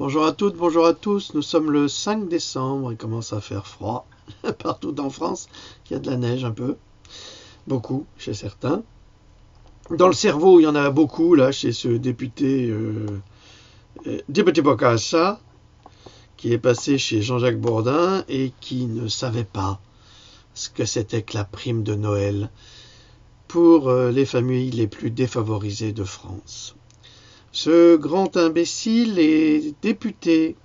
Bonjour à toutes, bonjour à tous. Nous sommes le 5 décembre, il commence à faire froid partout en France. Il y a de la neige un peu, beaucoup chez certains. Dans le cerveau, il y en a beaucoup là chez ce député député Bokassa qui est passé chez Jean-Jacques Bourdin et qui ne savait pas ce que c'était que la prime de Noël pour les familles les plus défavorisées de France. Ce grand imbécile est député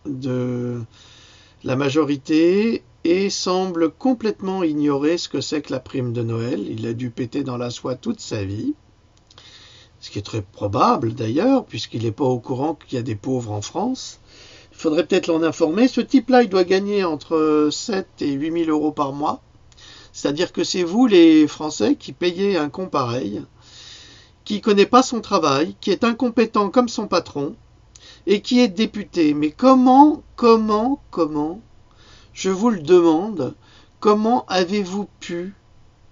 de la majorité et semble complètement ignorer ce que c'est que la prime de Noël. Il a dû péter dans la soie toute sa vie, ce qui est très probable d'ailleurs, puisqu'il n'est pas au courant qu'il y a des pauvres en France. Il faudrait peut-être l'en informer. Ce type-là, il doit gagner entre 7 et 8 000 euros par mois. C'est-à-dire que c'est vous, les Français, qui payez un con pareil, qui ne connaît pas son travail, qui est incompétent comme son patron, et qui est député. Mais comment, je vous le demande, comment avez-vous pu,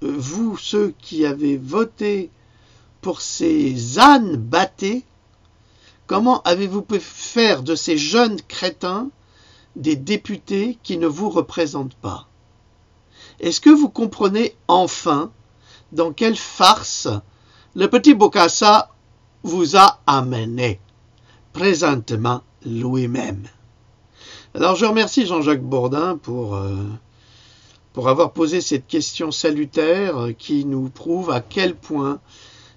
vous, ceux qui avez voté pour ces ânes battés, comment avez-vous pu faire de ces jeunes crétins des députés qui ne vous représentent pas? Est-ce que vous comprenez enfin dans quelle farce le petit Bokassa vous a amené, présentement lui-même? Alors je remercie Jean-Jacques Bourdin pour avoir posé cette question salutaire qui nous prouve à quel point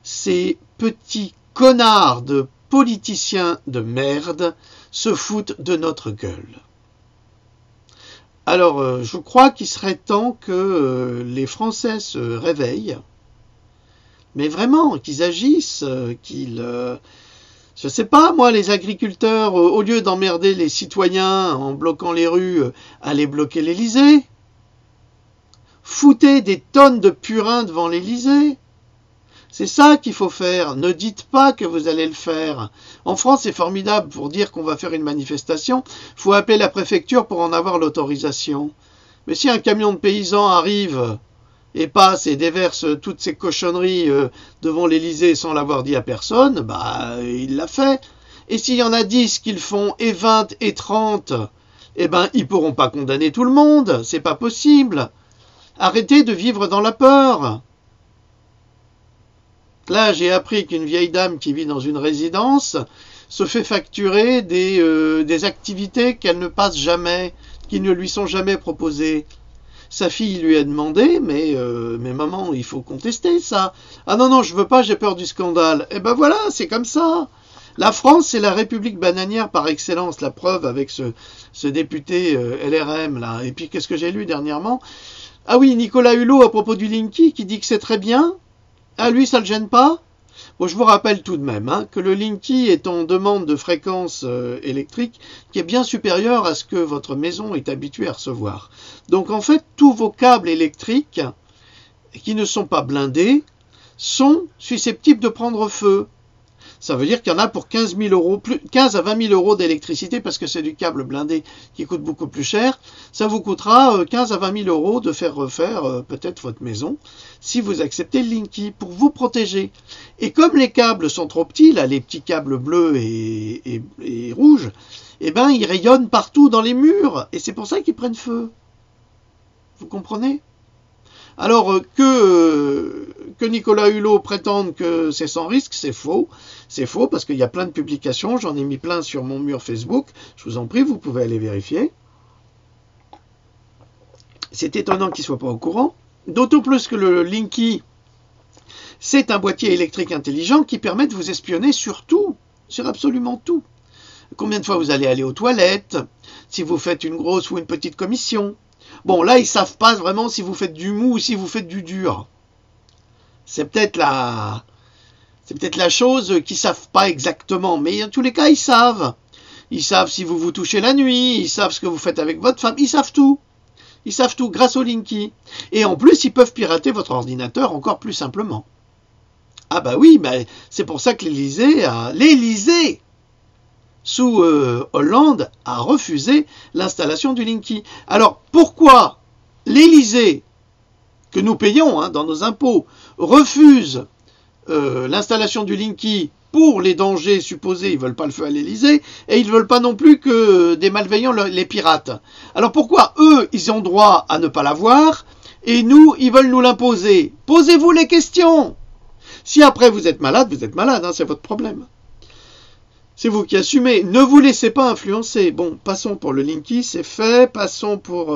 ces petits connards de politiciens de merde se foutent de notre gueule. Alors je crois qu'il serait temps que les Français se réveillent, mais vraiment, qu'ils agissent, je sais pas, moi, les agriculteurs, au lieu d'emmerder les citoyens en bloquant les rues, allez bloquer l'Élysée. Foutez des tonnes de purin devant l'Élysée. C'est ça qu'il faut faire. Ne dites pas que vous allez le faire. En France, c'est formidable. Pour dire qu'on va faire une manifestation, il faut appeler la préfecture pour en avoir l'autorisation. Mais si un camion de paysans arrive et passe et déverse toutes ces cochonneries devant l'Élysée sans l'avoir dit à personne, bah il l'a fait. Et s'il y en a 10 qui le font, et 20 et 30, eh ben ils pourront pas condamner tout le monde, c'est pas possible. Arrêtez de vivre dans la peur. Là, j'ai appris qu'une vieille dame qui vit dans une résidence se fait facturer des activités qu'elle ne passe jamais, qui ne lui sont jamais proposées. Sa fille lui a demandé, mais maman, il faut contester ça. Ah non, je veux pas, j'ai peur du scandale. Eh ben voilà, c'est comme ça. La France, c'est la république bananière par excellence. La preuve avec ce député LRM, là. Et puis, qu'est-ce que j'ai lu dernièrement? Ah oui, Nicolas Hulot, à propos du Linky, qui dit que c'est très bien. Ah, lui, ça le gêne pas? Bon, je vous rappelle tout de même que le Linky est en demande de fréquence électrique qui est bien supérieure à ce que votre maison est habituée à recevoir. Donc en fait, tous vos câbles électriques qui ne sont pas blindés sont susceptibles de prendre feu. Ça veut dire qu'il y en a pour 15 à 20 000 euros d'électricité parce que c'est du câble blindé qui coûte beaucoup plus cher. Ça vous coûtera 15 à 20 000 euros de faire refaire peut-être votre maison si vous acceptez le Linky pour vous protéger. Et comme les câbles sont trop petits, là, les petits câbles bleus et rouges, eh ben, ils rayonnent partout dans les murs et c'est pour ça qu'ils prennent feu. Vous comprenez ? Alors que Nicolas Hulot prétende que c'est sans risque, c'est faux. C'est faux parce qu'il y a plein de publications, j'en ai mis plein sur mon mur Facebook. Je vous en prie, vous pouvez aller vérifier. C'est étonnant qu'il ne soit pas au courant. D'autant plus que le Linky, c'est un boîtier électrique intelligent qui permet de vous espionner sur tout, sur absolument tout. Combien de fois vous allez aller aux toilettes, si vous faites une grosse ou une petite commission. Bon, là, ils ne savent pas vraiment si vous faites du mou ou si vous faites du dur. C'est peut-être la chose qu'ils ne savent pas exactement. Mais en tous les cas, ils savent. Ils savent si vous vous touchez la nuit. Ils savent ce que vous faites avec votre femme. Ils savent tout. Ils savent tout grâce au Linky. Et en plus, ils peuvent pirater votre ordinateur encore plus simplement. Ah bah oui, bah, c'est pour ça que l'Élysée sous Hollande, a refusé l'installation du Linky. Alors, pourquoi l'Élysée, que nous payons dans nos impôts, refuse l'installation du Linky pour les dangers supposés, ils veulent pas le feu à l'Élysée, et ils veulent pas non plus que des malveillants les piratent. Alors pourquoi eux, ils ont droit à ne pas l'avoir, et nous, ils veulent nous l'imposer? Posez-vous les questions. Si après vous êtes malade, hein, c'est votre problème. C'est vous qui assumez. Ne vous laissez pas influencer. Bon, passons pour le Linky, c'est fait. Passons pour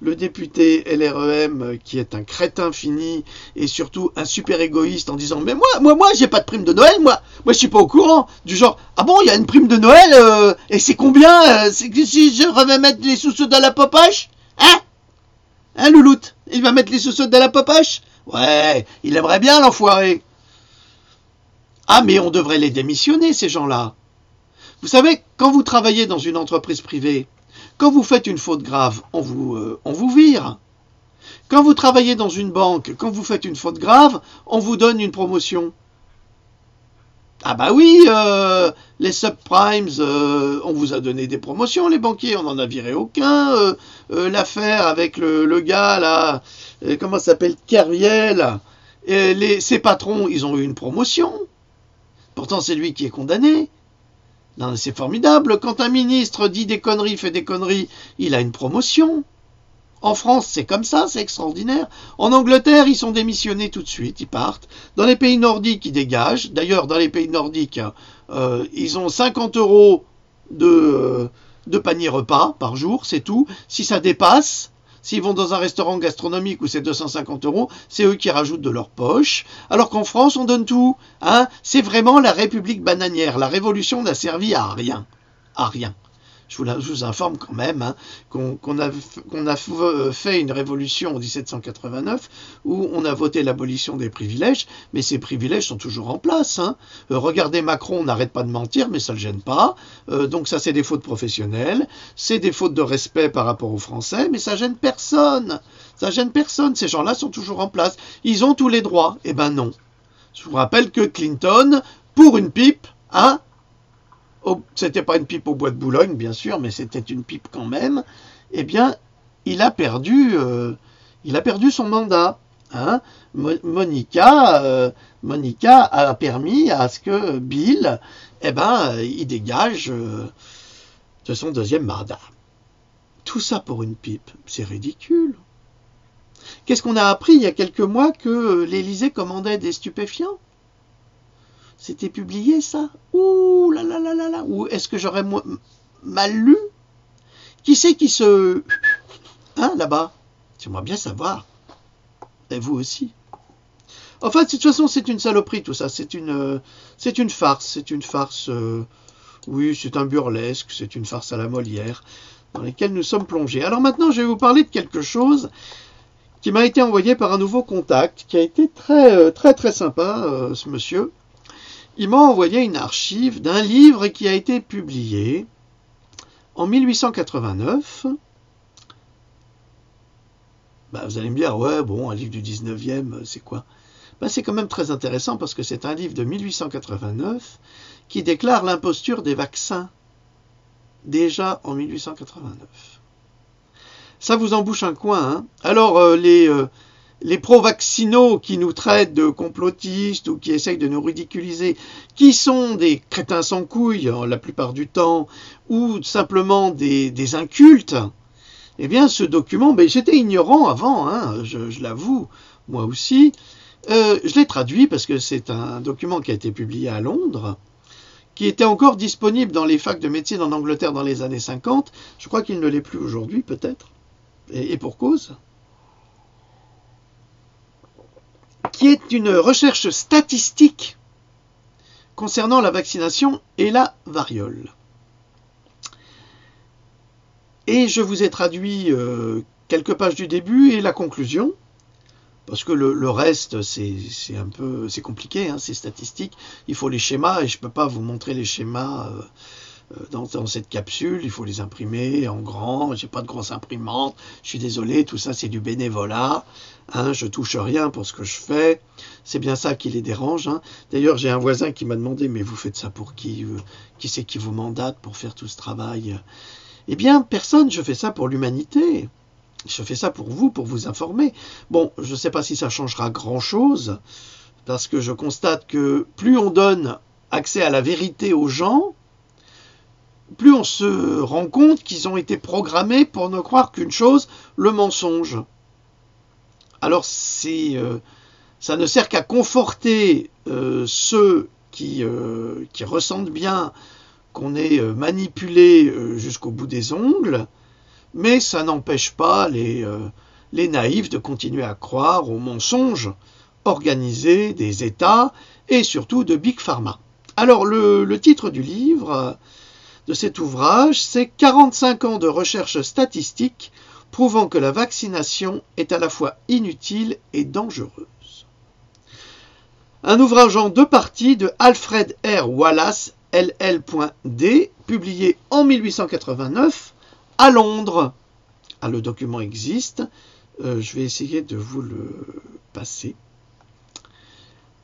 le député LREM qui est un crétin fini et surtout un super égoïste en disant mais moi, j'ai pas de prime de Noël, moi je suis pas au courant. Du genre ah bon, il y a une prime de Noël et c'est combien c'est que si je vais mettre les sous-sous dans la popoche, hein, Louloute, il va mettre les sous-sous dans la popoche. Ouais, il aimerait bien l'enfoiré. Ah mais on devrait les démissionner ces gens-là. Vous savez, quand vous travaillez dans une entreprise privée, quand vous faites une faute grave, on vous vire. Quand vous travaillez dans une banque, quand vous faites une faute grave, on vous donne une promotion. Ah bah oui, les subprimes, on vous a donné des promotions, les banquiers, on n'en a viré aucun. L'affaire avec le gars, là, comment ça s'appelle, Kerviel, ses patrons, ils ont eu une promotion. Pourtant, c'est lui qui est condamné. Non, c'est formidable. Quand un ministre dit des conneries, fait des conneries, il a une promotion. En France, c'est comme ça, c'est extraordinaire. En Angleterre, ils sont démissionnés tout de suite, ils partent. Dans les pays nordiques, ils dégagent. D'ailleurs, dans les pays nordiques, ils ont 50 € de panier repas par jour, c'est tout. Si ça dépasse, s'ils vont dans un restaurant gastronomique où c'est 250 €, c'est eux qui rajoutent de leur poche. Alors qu'en France, on donne tout. Hein, c'est vraiment la République bananière. La révolution n'a servi à rien. À rien. Je vous informe quand même hein, qu'on a fait une révolution en 1789 où on a voté l'abolition des privilèges, mais ces privilèges sont toujours en place. Hein. Regardez Macron, on n'arrête pas de mentir, mais ça ne le gêne pas. Donc ça, c'est des fautes professionnelles, c'est des fautes de respect par rapport aux Français, mais ça gêne personne. Ça gêne personne. Ces gens-là sont toujours en place. Ils ont tous les droits. Eh ben non. Je vous rappelle que Clinton, pour une pipe, hein, c'était pas une pipe au bois de Boulogne, bien sûr, mais c'était une pipe quand même, eh bien, il a perdu son mandat. Hein. Monica a permis à ce que Bill, il dégage de son deuxième mandat. Tout ça pour une pipe, c'est ridicule. Qu'est-ce qu'on a appris il y a quelques mois que l'Élysée commandait des stupéfiants? C'était publié, ça? Ouh là là là là là. Ou est-ce que j'aurais mal lu? Qui c'est qui se... Hein, là-bas? J'aimerais bien savoir. Et vous aussi. Enfin, de toute façon, c'est une saloperie, tout ça. C'est une farce. C'est une farce... oui, c'est un burlesque. C'est une farce à la Molière dans laquelle nous sommes plongés. Alors maintenant, je vais vous parler de quelque chose qui m'a été envoyé par un nouveau contact, qui a été très, très, très sympa, ce monsieur. Il m'a envoyé une archive d'un livre qui a été publié en 1889. Vous allez me dire, ouais, bon, un livre du 19e, c'est quoi? C'est quand même très intéressant parce que c'est un livre de 1889 qui déclare l'imposture des vaccins, déjà en 1889. Ça vous embouche un coin, hein? Alors, les pro-vaccinaux qui nous traitent de complotistes ou qui essayent de nous ridiculiser, qui sont des crétins sans couilles la plupart du temps, ou simplement des incultes, eh bien ce document, j'étais ignorant avant, hein, je l'avoue, moi aussi. Je l'ai traduit parce que c'est un document qui a été publié à Londres, qui était encore disponible dans les facs de médecine en Angleterre dans les années 50. Je crois qu'il ne l'est plus aujourd'hui, peut-être, et pour cause. Qui est une recherche statistique concernant la vaccination et la variole. Et je vous ai traduit quelques pages du début et la conclusion, parce que le reste, c'est compliqué, hein, c'est statistique. Il faut les schémas, et je ne peux pas vous montrer les schémas dans cette capsule. Il faut les imprimer en grand. J'ai pas de grosse imprimante. Je suis désolé, tout ça, c'est du bénévolat. Hein, je touche rien pour ce que je fais. C'est bien ça qui les dérange. Hein. D'ailleurs, j'ai un voisin qui m'a demandé, mais vous faites ça pour qui? Qui c'est qui vous mandate pour faire tout ce travail? Eh bien, personne. Je fais ça pour l'humanité. Je fais ça pour vous informer. Bon, je ne sais pas si ça changera grand-chose, parce que je constate que plus on donne accès à la vérité aux gens, plus on se rend compte qu'ils ont été programmés pour ne croire qu'une chose, le mensonge. Alors ça ne sert qu'à conforter ceux qui ressentent bien qu'on est manipulé jusqu'au bout des ongles, mais ça n'empêche pas les naïfs de continuer à croire aux mensonges organisés des États et surtout de Big Pharma. Alors le titre du livre, de cet ouvrage, c'est 45 ans de recherche statistique prouvant que la vaccination est à la fois inutile et dangereuse. Un ouvrage en 2 parties de Alfred R. Wallace, LL.D, publié en 1889 à Londres. Ah, le document existe, je vais essayer de vous le passer.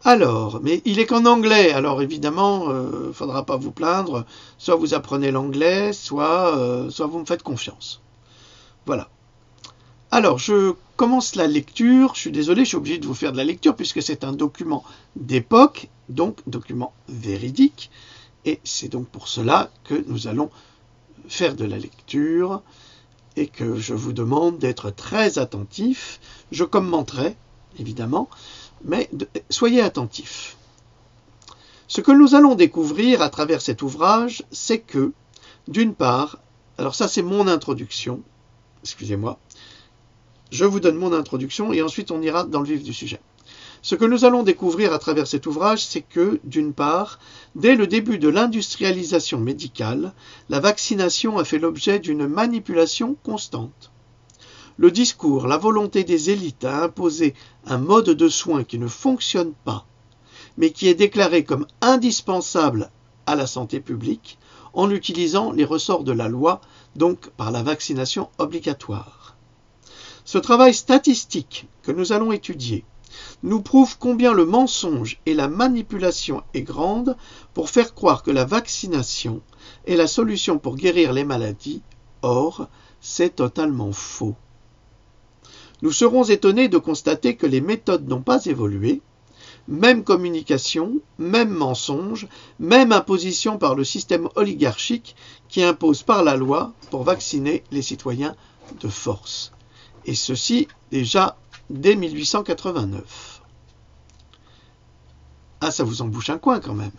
Alors, mais il est qu'en anglais, alors évidemment, il ne faudra pas vous plaindre, soit vous apprenez l'anglais, soit vous me faites confiance. Voilà. Alors, je commence la lecture, je suis désolé, je suis obligé de vous faire de la lecture puisque c'est un document d'époque, donc document véridique, et c'est donc pour cela que nous allons faire de la lecture et que je vous demande d'être très attentifs. Je commenterai, évidemment, mais soyez attentifs. Ce que nous allons découvrir à travers cet ouvrage, c'est que, d'une part, alors ça c'est mon introduction, excusez-moi, je vous donne mon introduction et ensuite on ira dans le vif du sujet. Ce que nous allons découvrir à travers cet ouvrage, c'est que, d'une part, dès le début de l'industrialisation médicale, la vaccination a fait l'objet d'une manipulation constante. Le discours, la volonté des élites à imposer un mode de soins qui ne fonctionne pas, mais qui est déclaré comme indispensable à la santé publique, en utilisant les ressorts de la loi, donc par la vaccination obligatoire. Ce travail statistique que nous allons étudier nous prouve combien le mensonge et la manipulation est grande pour faire croire que la vaccination est la solution pour guérir les maladies. Or, c'est totalement faux. Nous serons étonnés de constater que les méthodes n'ont pas évolué, même communication, même mensonge, même imposition par le système oligarchique qui impose par la loi pour vacciner les citoyens de force. Et ceci déjà dès 1889. Ah, ça vous en bouche un coin quand même.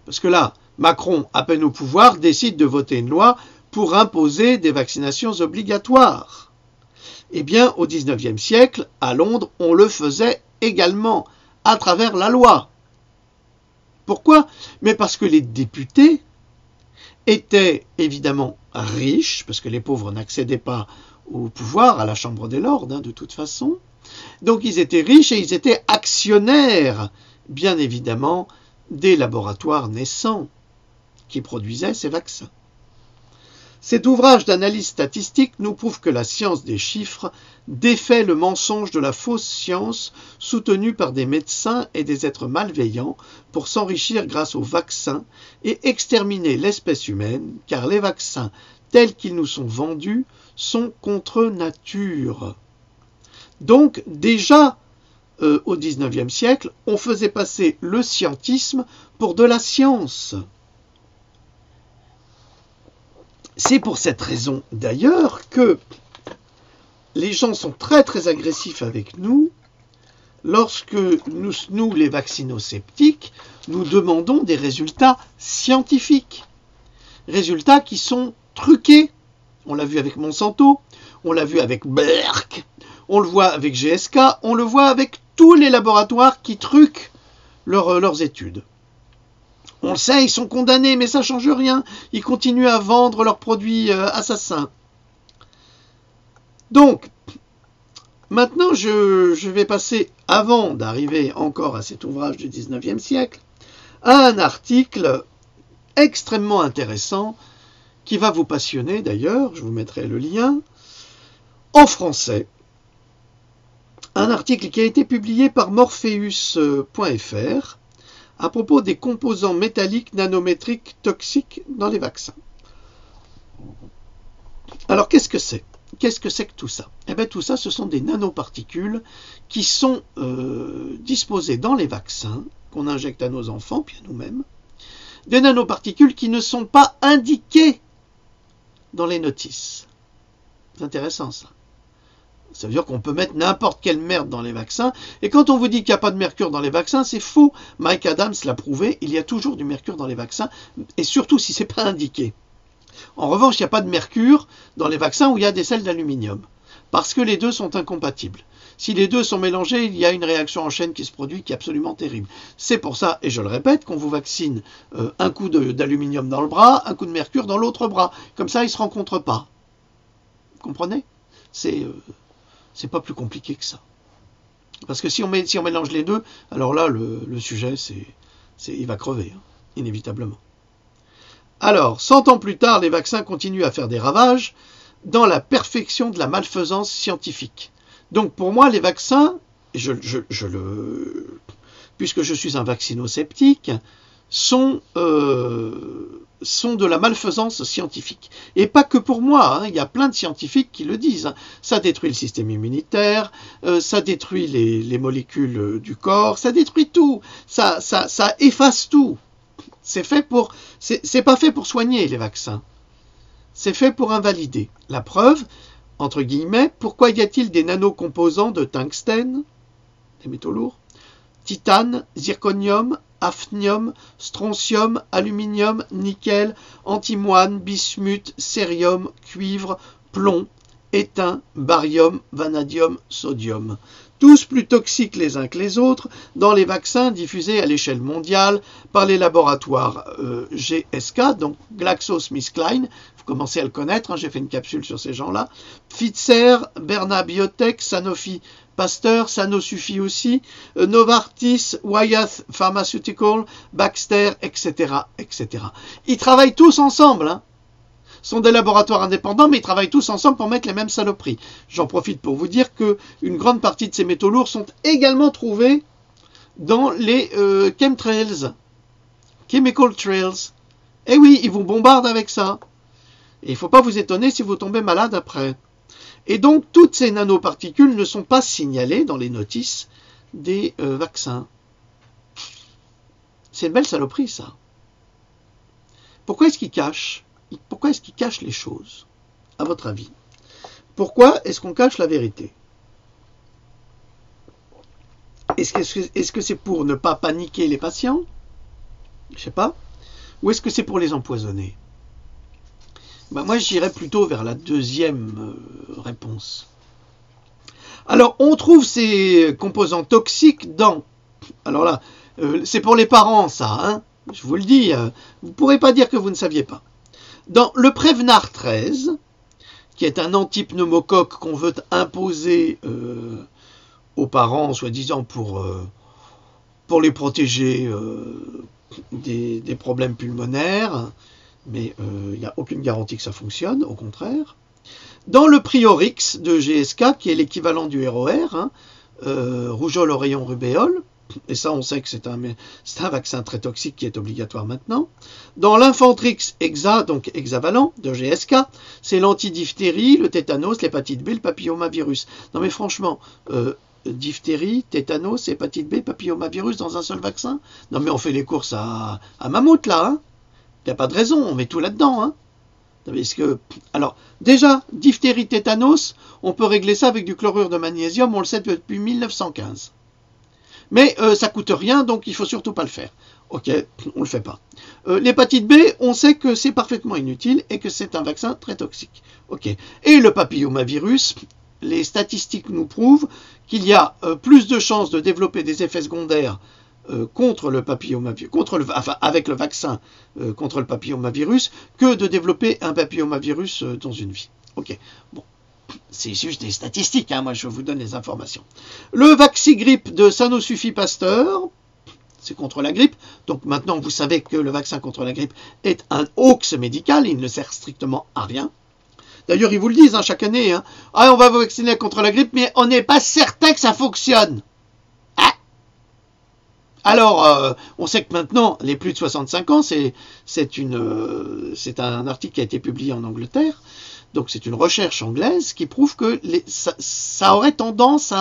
Parce que là, Macron, à peine au pouvoir, décide de voter une loi pour imposer des vaccinations obligatoires. Eh bien, au XIXe siècle, à Londres, on le faisait également, à travers la loi. Pourquoi ? Mais parce que les députés étaient évidemment riches, parce que les pauvres n'accédaient pas au pouvoir, à la Chambre des Lords, de toute façon. Donc ils étaient riches et ils étaient actionnaires, bien évidemment, des laboratoires naissants qui produisaient ces vaccins. Cet ouvrage d'analyse statistique nous prouve que la science des chiffres défait le mensonge de la fausse science soutenue par des médecins et des êtres malveillants pour s'enrichir grâce aux vaccins et exterminer l'espèce humaine, car les vaccins tels qu'ils nous sont vendus sont contre nature. Donc déjà au XIXe siècle, on faisait passer le scientisme pour de la science. C'est pour cette raison d'ailleurs que les gens sont très très agressifs avec nous lorsque nous les vaccinosceptiques, nous demandons des résultats scientifiques. Résultats qui sont truqués. On l'a vu avec Monsanto, on l'a vu avec Merck, on le voit avec GSK, on le voit avec tous les laboratoires qui truquent leurs études. On le sait, ils sont condamnés, mais ça ne change rien. Ils continuent à vendre leurs produits assassins. Donc, maintenant, je vais passer, avant d'arriver encore à cet ouvrage du XIXe siècle, à un article extrêmement intéressant qui va vous passionner d'ailleurs, je vous mettrai le lien, en français. Un article qui a été publié par Morpheus.fr à propos des composants métalliques nanométriques toxiques dans les vaccins. Alors qu'est-ce que c'est ? Qu'est-ce que c'est que tout ça ? Eh bien tout ça, ce sont des nanoparticules qui sont disposées dans les vaccins qu'on injecte à nos enfants, puis à nous-mêmes, des nanoparticules qui ne sont pas indiquées dans les notices. C'est intéressant ça. Ça veut dire qu'on peut mettre n'importe quelle merde dans les vaccins. Et quand on vous dit qu'il n'y a pas de mercure dans les vaccins, c'est faux. Mike Adams l'a prouvé, il y a toujours du mercure dans les vaccins, et surtout si ce n'est pas indiqué. En revanche, il n'y a pas de mercure dans les vaccins où il y a des sels d'aluminium, parce que les deux sont incompatibles. Si les deux sont mélangés, il y a une réaction en chaîne qui se produit qui est absolument terrible. C'est pour ça, et je le répète, qu'on vous vaccine un coup d'aluminium dans le bras, un coup de mercure dans l'autre bras. Comme ça, ils ne se rencontrent pas. Vous comprenez ? C'est pas plus compliqué que ça. Parce que si on mélange les deux, alors là, le sujet, il va crever, hein, inévitablement. Alors, 100 ans plus tard, les vaccins continuent à faire des ravages dans la perfection de la malfaisance scientifique. Donc, pour moi, les vaccins, puisque je suis un vaccino-sceptique, sont de la malfaisance scientifique. Et pas que pour moi, hein, il y a plein de scientifiques qui le disent. Hein. Ça détruit le système immunitaire, ça détruit les molécules du corps, ça détruit tout, ça efface tout. C'est pas fait pour soigner les vaccins. C'est fait pour invalider. La preuve, entre guillemets, pourquoi y a-t-il des nanocomposants de tungstène, des métaux lourds, titane, zirconium, hafnium, strontium, aluminium, nickel, antimoine, bismuth, cérium, cuivre, plomb, étain, barium, vanadium, sodium. Tous plus toxiques les uns que les autres dans les vaccins diffusés à l'échelle mondiale par les laboratoires GSK, donc GlaxoSmithKline, vous commencez à le connaître, hein, j'ai fait une capsule sur ces gens-là, Pfizer, Berna Biotech, Sanofi Pasteur, Sanosufi aussi, Novartis, Wyeth Pharmaceutical, Baxter, etc., etc. Ils travaillent tous ensemble, hein. Sont des laboratoires indépendants, mais ils travaillent tous ensemble pour mettre les mêmes saloperies. J'en profite pour vous dire qu'une grande partie de ces métaux lourds sont également trouvés dans les chemtrails, chemical trails. Eh oui, ils vous bombardent avec ça. Et il ne faut pas vous étonner si vous tombez malade après. Et donc, toutes ces nanoparticules ne sont pas signalées dans les notices des vaccins. C'est une belle saloperie, ça. Pourquoi est-ce qu'ils cachent ? Pourquoi est-ce qu'ils cachent les choses, à votre avis? Pourquoi est-ce qu'on cache la vérité? Est-ce que c'est pour ne pas paniquer les patients? Je ne sais pas. Ou est-ce que c'est pour les empoisonner? Moi, j'irais plutôt vers la deuxième réponse. Alors, on trouve ces composants toxiques dans... Alors là, c'est pour les parents, ça, hein, je vous le dis. Vous ne pourrez pas dire que vous ne saviez pas. Dans le Prevnar 13, qui est un antipneumocoque qu'on veut imposer aux parents, soi-disant pour les protéger des problèmes pulmonaires, mais il n'y a aucune garantie que ça fonctionne, au contraire. Dans le Priorix de GSK, qui est l'équivalent du ROR, hein, rougeole, oreillon, rubéole, et ça on sait que c'est un vaccin très toxique qui est obligatoire maintenant. Dans l'Infantrix Hexa, donc hexavalent de GSK, c'est l'antidiphtérie, le tétanos, l'hépatite B, le papillomavirus. Non mais franchement, diphtérie, tétanos, hépatite B, papillomavirus dans un seul vaccin? Non mais on fait les courses à mammouth là, hein. Il n'y a pas de raison, on met tout là-dedans, hein. Alors, déjà, diphtérie, tétanos, on peut régler ça avec du chlorure de magnésium, on le sait depuis 1915. Mais ça coûte rien, donc il ne faut surtout pas le faire. Ok, on ne le fait pas. L'hépatite B, on sait que c'est parfaitement inutile et que c'est un vaccin très toxique. Ok. Et le papillomavirus, les statistiques nous prouvent qu'il y a plus de chances de développer des effets secondaires contre le papillomavirus, avec le vaccin contre le papillomavirus, que de développer un papillomavirus dans une vie. Ok, bon, c'est juste des statistiques, hein, moi je vous donne les informations. Le Vaxigrippe de Sanosufi Pasteur, c'est contre la grippe, donc maintenant vous savez que le vaccin contre la grippe est un hoax médical, il ne sert strictement à rien. D'ailleurs, ils vous le disent hein, chaque année, hein, on va vous vacciner contre la grippe, mais on n'est pas certain que ça fonctionne. Alors, on sait que maintenant, les plus de 65 ans, c'est un article qui a été publié en Angleterre, donc c'est une recherche anglaise qui prouve que ça aurait tendance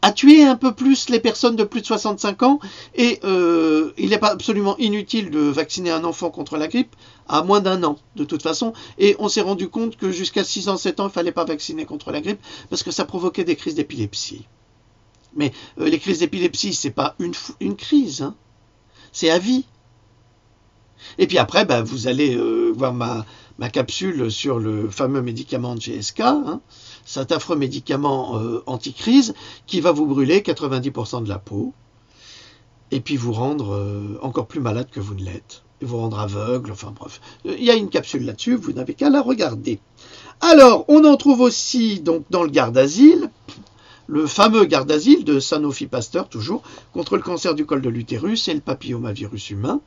à tuer un peu plus les personnes de plus de 65 ans et il n'est pas absolument inutile de vacciner un enfant contre la grippe à moins d'1 an de toute façon, et on s'est rendu compte que jusqu'à 6 ans, 7 ans, il ne fallait pas vacciner contre la grippe parce que ça provoquait des crises d'épilepsie. Mais les crises d'épilepsie, c'est pas une crise, hein. C'est à vie. Et puis après, vous allez voir ma capsule sur le fameux médicament de GSK, hein, cet affreux médicament anti-crise qui va vous brûler 90% de la peau et puis vous rendre encore plus malade que vous ne l'êtes, et vous rendre aveugle, enfin bref. Il y a une capsule là-dessus, vous n'avez qu'à la regarder. Alors, on en trouve aussi donc dans le Gardasil, le fameux Gardasil de Sanofi Pasteur, toujours, contre le cancer du col de l'utérus et le papillomavirus humain,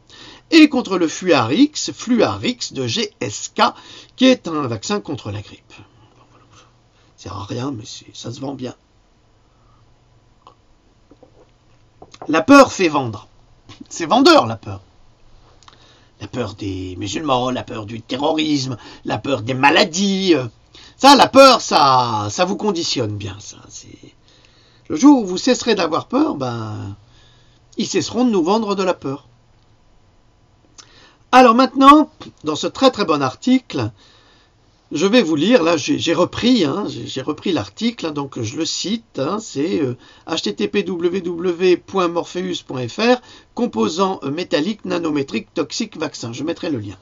et contre le Fluarix de GSK, qui est un vaccin contre la grippe. Ça sert à rien, mais ça se vend bien. La peur fait vendre. C'est vendeur, la peur. La peur des musulmans, la peur du terrorisme, la peur des maladies. Ça, la peur, ça vous conditionne bien, ça. Le jour où vous cesserez d'avoir peur, ils cesseront de nous vendre de la peur. Alors maintenant, dans ce très très bon article, je vais vous lire, là j'ai repris l'article, donc je le cite, c'est http://www.morpheus.fr, composants métalliques nanométriques toxiques vaccins. Je mettrai le lien.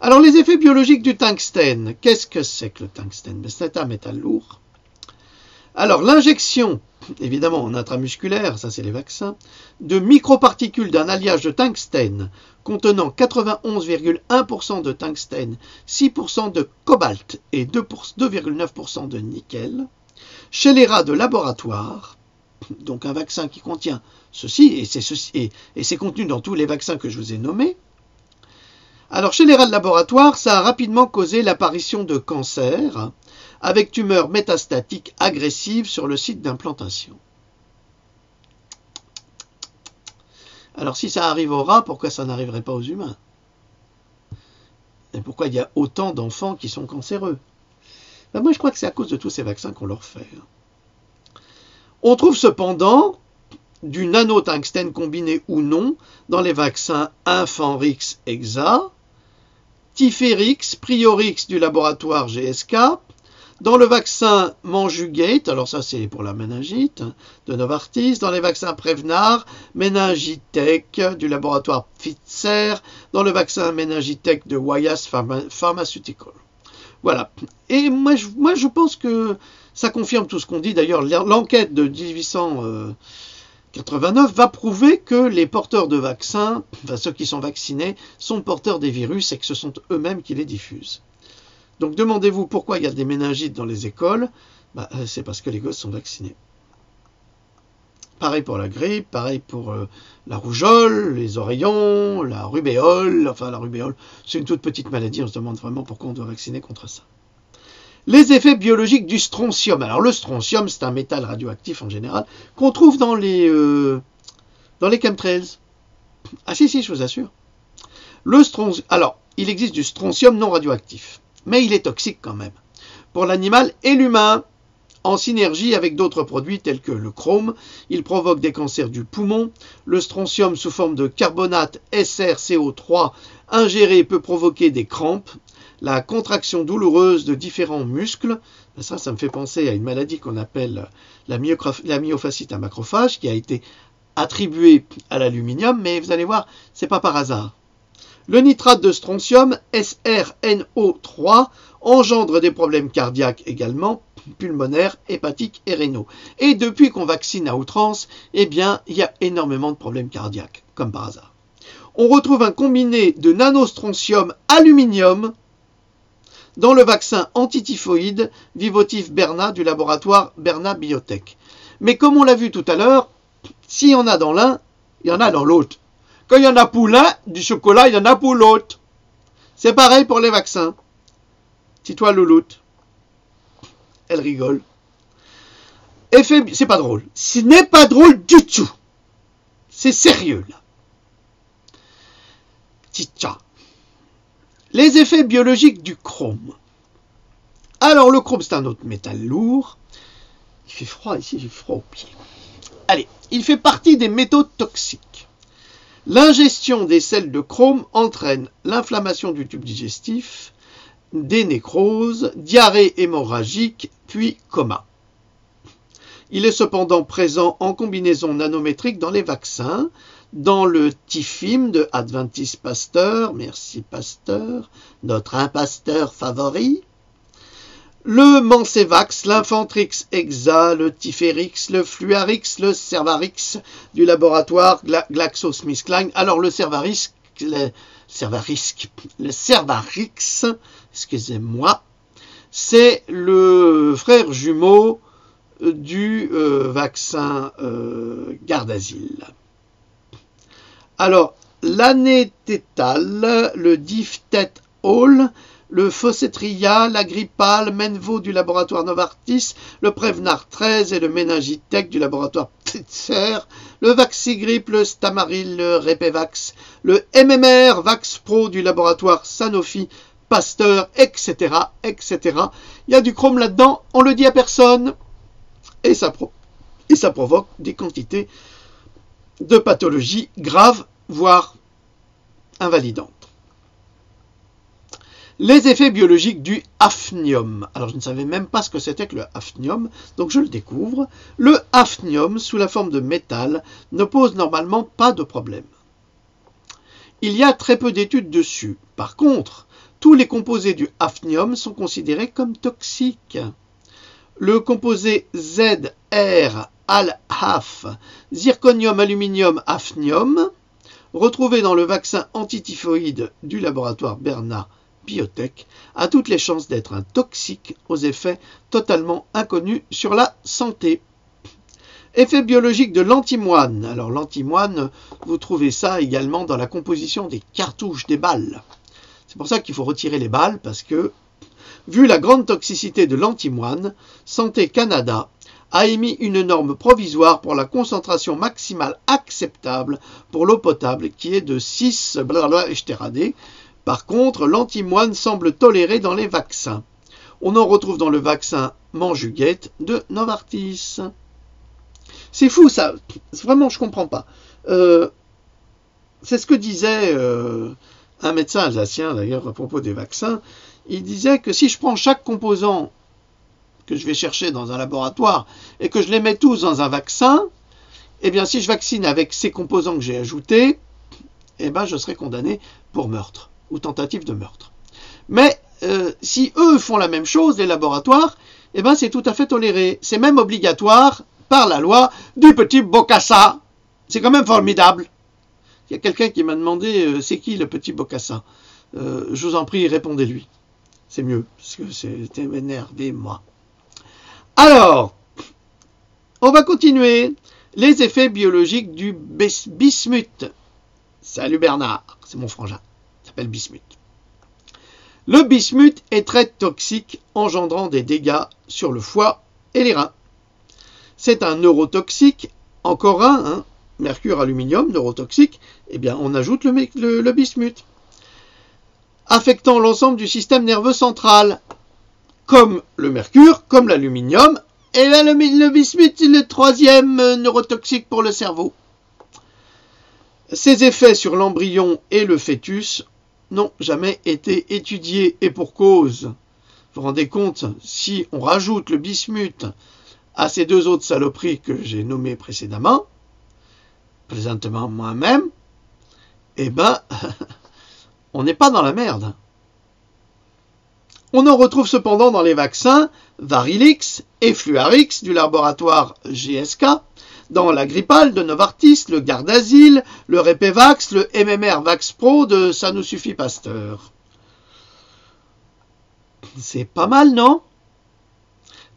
Alors les effets biologiques du tungstène. Qu'est-ce que c'est que le tungstène? C'est un métal lourd. Alors l'injection, évidemment en intramusculaire, ça c'est les vaccins, de microparticules d'un alliage de tungstène contenant 91,1% de tungstène, 6% de cobalt et 2,9% de nickel, chez les rats de laboratoire, donc un vaccin qui contient ceci, et c'est contenu dans tous les vaccins que je vous ai nommés. Alors chez les rats de laboratoire, ça a rapidement causé l'apparition de cancers, avec tumeurs métastatiques agressives sur le site d'implantation. Alors si ça arrive aux rats, pourquoi ça n'arriverait pas aux humains? Et pourquoi il y a autant d'enfants qui sont cancéreux? Moi je crois que c'est à cause de tous ces vaccins qu'on leur fait. On trouve cependant du nanotungstène combiné ou non dans les vaccins Infanrix Hexa, Tiférix, Priorix du laboratoire GSK, dans le vaccin Manjugate, alors ça c'est pour la méningite de Novartis, dans les vaccins Prevnar, Meningitech du laboratoire Pfizer, dans le vaccin Meningitech de Wyas Pharmaceutical. Voilà. Et moi je pense que ça confirme tout ce qu'on dit. D'ailleurs, l'enquête de 1889 va prouver que les porteurs de vaccins, enfin ceux qui sont vaccinés, sont porteurs des virus et que ce sont eux-mêmes qui les diffusent. Donc demandez-vous pourquoi il y a des méningites dans les écoles. C'est parce que les gosses sont vaccinés. Pareil pour la grippe, pareil pour la rougeole, les oreillons, la rubéole. Enfin la rubéole, c'est une toute petite maladie, on se demande vraiment pourquoi on doit vacciner contre ça. Les effets biologiques du strontium. Alors le strontium, c'est un métal radioactif en général qu'on trouve dans les chemtrails. Ah si, je vous assure. Alors, il existe du strontium non radioactif, mais il est toxique quand même, pour l'animal et l'humain. En synergie avec d'autres produits tels que le chrome, il provoque des cancers du poumon. Le strontium sous forme de carbonate SrCO3 ingéré peut provoquer des crampes, la contraction douloureuse de différents muscles. Ça me fait penser à une maladie qu'on appelle la myofasciite à macrophage, qui a été attribuée à l'aluminium, mais vous allez voir, c'est pas par hasard. Le nitrate de strontium, SrNO3, engendre des problèmes cardiaques également, pulmonaires, hépatiques et rénaux. Et depuis qu'on vaccine à outrance, il y a énormément de problèmes cardiaques, comme par hasard. On retrouve un combiné de nanostrontium aluminium dans le vaccin antityphoïde Vivotif Berna du laboratoire Berna Biotech. Mais comme on l'a vu tout à l'heure, s'il y en a dans l'un, il y en a dans l'autre. Quand il y en a pour l'un, du chocolat, il y en a pour l'autre. C'est pareil pour les vaccins. Dis-toi louloute. Elle rigole. C'est pas drôle. Ce n'est pas drôle du tout. C'est sérieux, là. Tcha. Les effets biologiques du chrome. Alors, le chrome, c'est un autre métal lourd. Il fait froid ici, j'ai froid aux pieds. Allez, il fait partie des métaux toxiques. L'ingestion des sels de chrome entraîne l'inflammation du tube digestif, des nécroses, diarrhée hémorragique, puis coma. Il est cependant présent en combinaison nanométrique dans les vaccins, dans le Tifim de Adventist Pasteur, merci Pasteur, notre impasteur favori, le Mancevax, l'Infantrix Exa, le Tiférix, le Fluarix, le Cervarix du laboratoire GlaxoSmithKline. Alors le Cervarix, excusez-moi, c'est le frère jumeau du vaccin Gardasil. Alors, l'anététal, le Diftet-Hall, le Fossetria, l'Agrippal, Menvo du laboratoire Novartis, le Prevnar 13 et le Méningitech du laboratoire Pfizer, le Vaxigrip, le Stamaril, le Repevax, le MMR Vax Pro du laboratoire Sanofi, Pasteur, etc., etc. Il y a du chrome là-dedans, on le dit à personne, et ça provoque des quantités de pathologies graves, voire invalidantes. Les effets biologiques du hafnium. Alors je ne savais même pas ce que c'était que le hafnium, donc je le découvre. Le hafnium, sous la forme de métal, ne pose normalement pas de problème. Il y a très peu d'études dessus. Par contre, tous les composés du hafnium sont considérés comme toxiques. Le composé ZR Al-Haf, zirconium, aluminium, hafnium, retrouvé dans le vaccin antityphoïde du laboratoire Bernard Biotech, a toutes les chances d'être un toxique aux effets totalement inconnus sur la santé. Effet biologique de l'antimoine. Alors l'antimoine, vous trouvez ça également dans la composition des cartouches des balles. C'est pour ça qu'il faut retirer les balles, parce que, vu la grande toxicité de l'antimoine, Santé Canada a émis une norme provisoire pour la concentration maximale acceptable pour l'eau potable, qui est de 6 Htradé. Par contre, l'antimoine semble toléré dans les vaccins. On en retrouve dans le vaccin Manjuguette de Novartis. C'est fou ça, vraiment je comprends pas. C'est ce que disait un médecin alsacien d'ailleurs à propos des vaccins. Il disait que si je prends chaque composant que je vais chercher dans un laboratoire et que je les mets tous dans un vaccin, eh bien si je vaccine avec ces composants que j'ai ajoutés, eh ben je serai condamné pour meurtre ou tentative de meurtre. Mais si eux font la même chose, les laboratoires, eh ben c'est tout à fait toléré. C'est même obligatoire par la loi du petit Bokassa. C'est quand même formidable. Il y a quelqu'un qui m'a demandé c'est qui le petit Bokassa. Je vous en prie, répondez-lui. C'est mieux, parce que c'était énervé, moi. Alors, on va continuer. Les effets biologiques du bismuth. Salut Bernard, c'est mon frangin. Il s'appelle bismuth. Le bismuth est très toxique, engendrant des dégâts sur le foie et les reins. C'est un neurotoxique, encore un, mercure, aluminium, neurotoxique, eh bien on ajoute le bismuth. Affectant l'ensemble du système nerveux central, comme le mercure, comme l'aluminium, et bien le bismuth est le troisième neurotoxique pour le cerveau. Ces effets sur l'embryon et le fœtus n'ont jamais été étudiés, et pour cause. Vous vous rendez compte, si on rajoute le bismuth à ces deux autres saloperies que j'ai nommées précédemment, présentement moi-même, eh ben, on n'est pas dans la merde. On en retrouve cependant dans les vaccins Varilix et Fluarix du laboratoire GSK, dans l'Agrippal de Novartis, le Gardasil, le Repevax, le MMR Vax Pro de Sanofi Pasteur. C'est pas mal, non?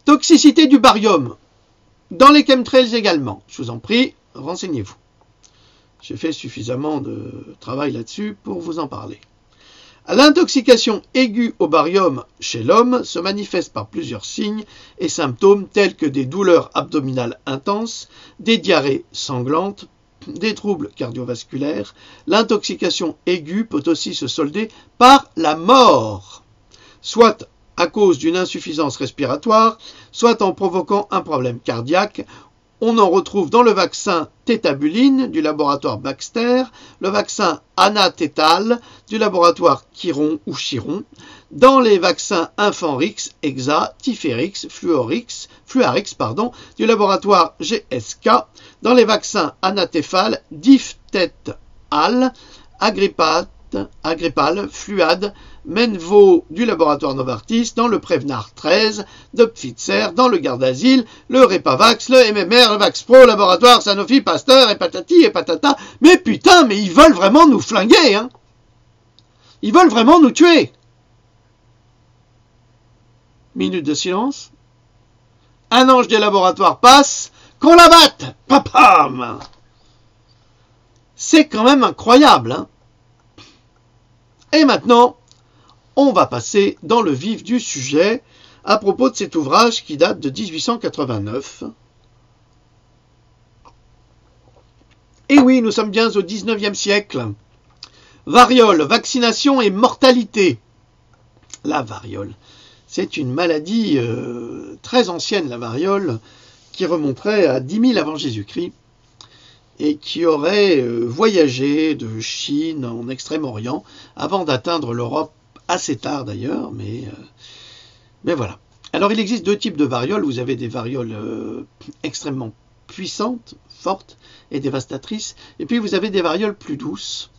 Toxicité du barium, dans les chemtrails également. Je vous en prie, renseignez-vous. J'ai fait suffisamment de travail là-dessus pour vous en parler. L'intoxication aiguë au barium chez l'homme se manifeste par plusieurs signes et symptômes tels que des douleurs abdominales intenses, des diarrhées sanglantes, des troubles cardiovasculaires. L'intoxication aiguë peut aussi se solder par la mort, soit à cause d'une insuffisance respiratoire, soit en provoquant un problème cardiaque. On en retrouve dans le vaccin tétabuline du laboratoire Baxter, le vaccin anatétal du laboratoire Chiron ou Chiron, dans les vaccins Infanrix, Hexa, Tiférix, Fluarix, du laboratoire GSK, dans les vaccins Anatéphal, Diftet-Al, Agrippal, Fluad, Menvo du laboratoire Novartis, dans le Prevnar 13 de Pfizer, dans le Gardasil, le Repavax, le MMR, le Vaxpro, laboratoire Sanofi, Pasteur, et patati et patata. Mais putain, mais ils veulent vraiment nous flinguer, hein. Ils veulent vraiment nous tuer. Minute de silence. Un ange des laboratoires passe, qu'on la batte. Papam. C'est quand même incroyable, hein. Et maintenant, on va passer dans le vif du sujet à propos de cet ouvrage qui date de 1889. Et oui, nous sommes bien au 19e siècle. Variole, vaccination et mortalité. La variole, c'est une maladie très ancienne, la variole, qui remonterait à 10 000 avant Jésus-Christ et qui aurait voyagé de Chine en Extrême-Orient avant d'atteindre l'Europe assez tard d'ailleurs, mais voilà. Alors il existe deux types de varioles. Vous avez des varioles extrêmement puissantes, fortes et dévastatrices, et puis vous avez des varioles plus douces.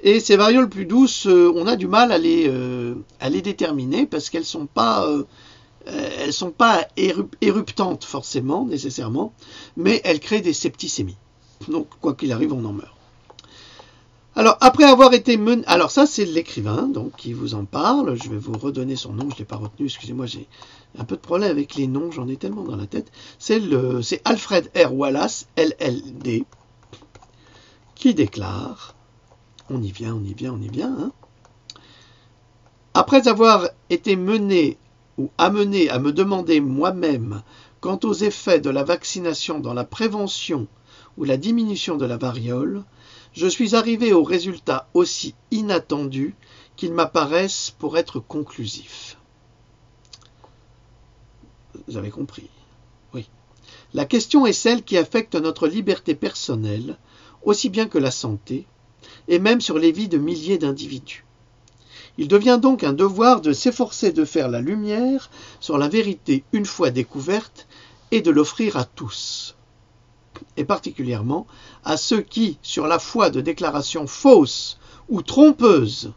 Et ces varioles plus douces, on a du mal à les déterminer parce qu'elles sont pas éruptantes forcément, nécessairement, mais elles créent des septicémies. Donc quoi qu'il arrive, on en meurt. Alors, après avoir été mené... Alors ça, c'est l'écrivain donc qui vous en parle. Je vais vous redonner son nom, je ne l'ai pas retenu. Excusez-moi, j'ai un peu de problème avec les noms, j'en ai tellement dans la tête. C'est Alfred R. Wallace, LLD, qui déclare... On y vient, hein. Après avoir été mené ou amené à me demander moi-même quant aux effets de la vaccination dans la prévention ou la diminution de la variole, je suis arrivé au résultat aussi inattendu qu'ils m'apparaissent pour être conclusifs. Vous avez compris? Oui. La question est celle qui affecte notre liberté personnelle, aussi bien que la santé, et même sur les vies de milliers d'individus. Il devient donc un devoir de s'efforcer de faire la lumière sur la vérité une fois découverte et de l'offrir à tous, et particulièrement à ceux qui, sur la foi de déclarations fausses ou trompeuses,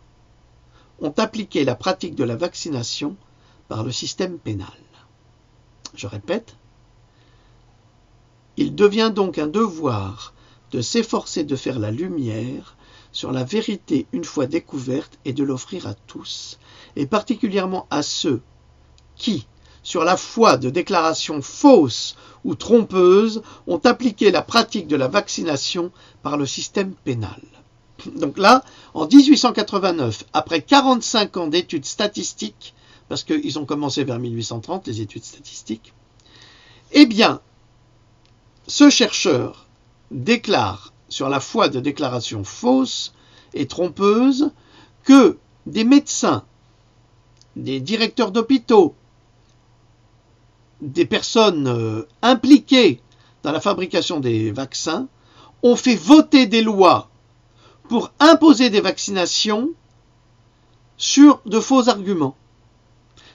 ont appliqué la pratique de la vaccination par le système pénal. Je répète, il devient donc un devoir de s'efforcer de faire la lumière sur la vérité une fois découverte et de l'offrir à tous, et particulièrement à ceux qui, sur la foi de déclarations fausses ou trompeuses, ont appliqué la pratique de la vaccination par le système pénal. Donc là, en 1889, après 45 ans d'études statistiques, parce qu'ils ont commencé vers 1830, les études statistiques, eh bien, ce chercheur déclare sur la foi de déclarations fausses et trompeuses que des médecins, des directeurs d'hôpitaux, des personnes impliquées dans la fabrication des vaccins ont fait voter des lois pour imposer des vaccinations sur de faux arguments.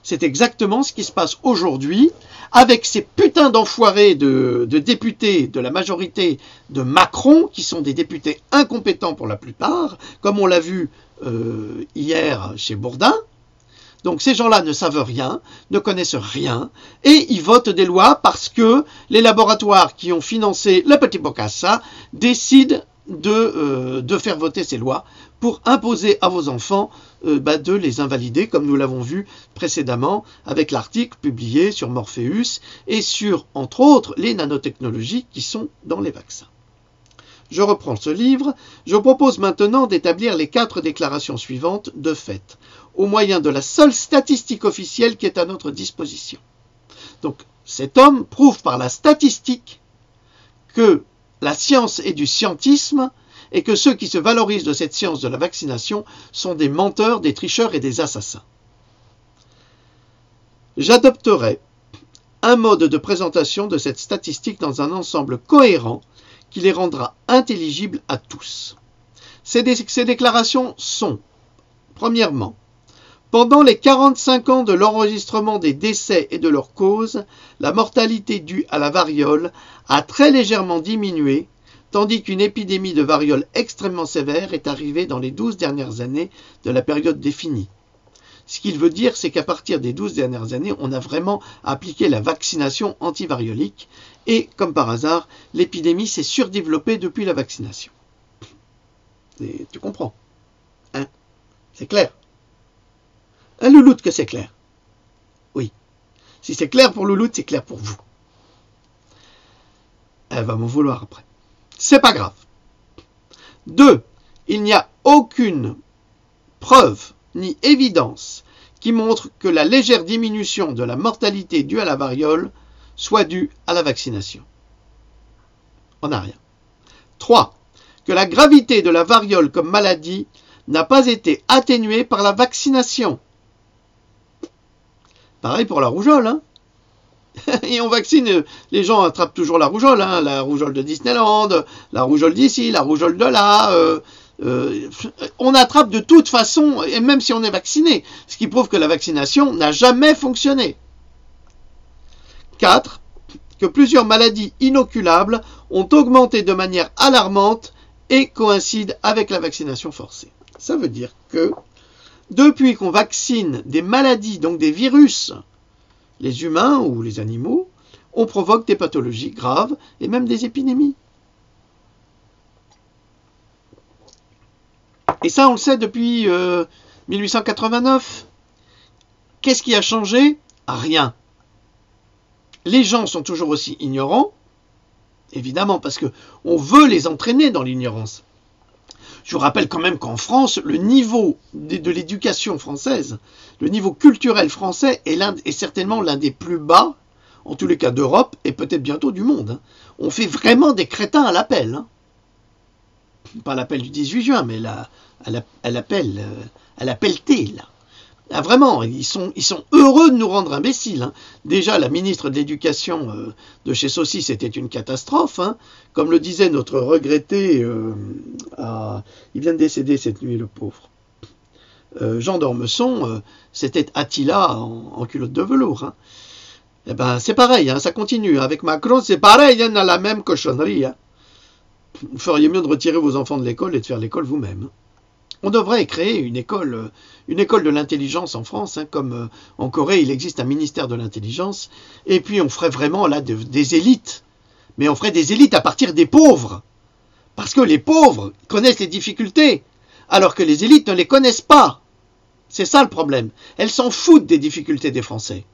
C'est exactement ce qui se passe aujourd'hui avec ces putains d'enfoirés de députés de la majorité de Macron, qui sont des députés incompétents pour la plupart, comme on l'a vu hier chez Bourdin. Donc ces gens-là ne savent rien, ne connaissent rien, et ils votent des lois parce que les laboratoires qui ont financé le petit Bokassa décident de faire voter ces lois pour imposer à vos enfants de les invalider, comme nous l'avons vu précédemment avec l'article publié sur Morpheus et sur, entre autres, les nanotechnologies qui sont dans les vaccins. Je reprends ce livre. Je propose maintenant d'établir les 4 déclarations suivantes de fait, au moyen de la seule statistique officielle qui est à notre disposition. Donc, cet homme prouve par la statistique que la science est du scientisme et que ceux qui se valorisent de cette science de la vaccination sont des menteurs, des tricheurs et des assassins. J'adopterai un mode de présentation de cette statistique dans un ensemble cohérent qui les rendra intelligibles à tous. Ces déclarations sont, premièrement, pendant les 45 ans de l'enregistrement des décès et de leurs causes, la mortalité due à la variole a très légèrement diminué, tandis qu'une épidémie de variole extrêmement sévère est arrivée dans les 12 dernières années de la période définie. Ce qu'il veut dire, c'est qu'à partir des 12 dernières années, on a vraiment appliqué la vaccination antivariolique et, comme par hasard, l'épidémie s'est surdéveloppée depuis la vaccination. Et tu comprends, hein? C'est clair. Un louloute que c'est clair. Oui. Si c'est clair pour louloute, c'est clair pour vous. Elle va m'en vouloir après. C'est pas grave. 2. Il n'y a aucune preuve ni évidence qui montre que la légère diminution de la mortalité due à la variole soit due à la vaccination. On n'a rien. 3. Que la gravité de la variole comme maladie n'a pas été atténuée par la vaccination. Pareil pour la rougeole, hein. Et on vaccine, les gens attrapent toujours la rougeole, hein, la rougeole de Disneyland, la rougeole d'ici, la rougeole de là. On attrape de toute façon, et même si on est vacciné, ce qui prouve que la vaccination n'a jamais fonctionné. 4. Que plusieurs maladies inoculables ont augmenté de manière alarmante et coïncident avec la vaccination forcée. Ça veut dire que depuis qu'on vaccine des maladies, donc des virus, les humains ou les animaux, on provoque des pathologies graves et même des épidémies. Et ça, on le sait depuis 1889. Qu'est-ce qui a changé? Rien. Les gens sont toujours aussi ignorants, évidemment, parce qu'on veut les entraîner dans l'ignorance. Je vous rappelle quand même qu'en France, le niveau de l'éducation française, le niveau culturel français est certainement l'un des plus bas, en tous les cas d'Europe, et peut-être bientôt du monde. Hein. On fait vraiment des crétins à l'appel. Hein. Pas l'appel du 18 juin, mais à l'appel T, là. Ah, vraiment, ils sont heureux de nous rendre imbéciles. Hein. Déjà, la ministre de l'Éducation de chez Saucy, c'était une catastrophe. Hein. Comme le disait notre regretté, il vient de décéder cette nuit, le pauvre. Jean d'Ormesson, c'était Attila en culotte de velours. Hein. Eh ben, c'est pareil, hein, ça continue. Avec Macron, c'est pareil, il y en a la même cochonnerie. Hein. Vous feriez mieux de retirer vos enfants de l'école et de faire l'école vous-même. Hein. On devrait créer une école de l'intelligence en France, hein, comme en Corée, il existe un ministère de l'intelligence, et puis on ferait vraiment là des élites, mais on ferait des élites à partir des pauvres, parce que les pauvres connaissent les difficultés, alors que les élites ne les connaissent pas. C'est ça le problème. Elles s'en foutent des difficultés des Français.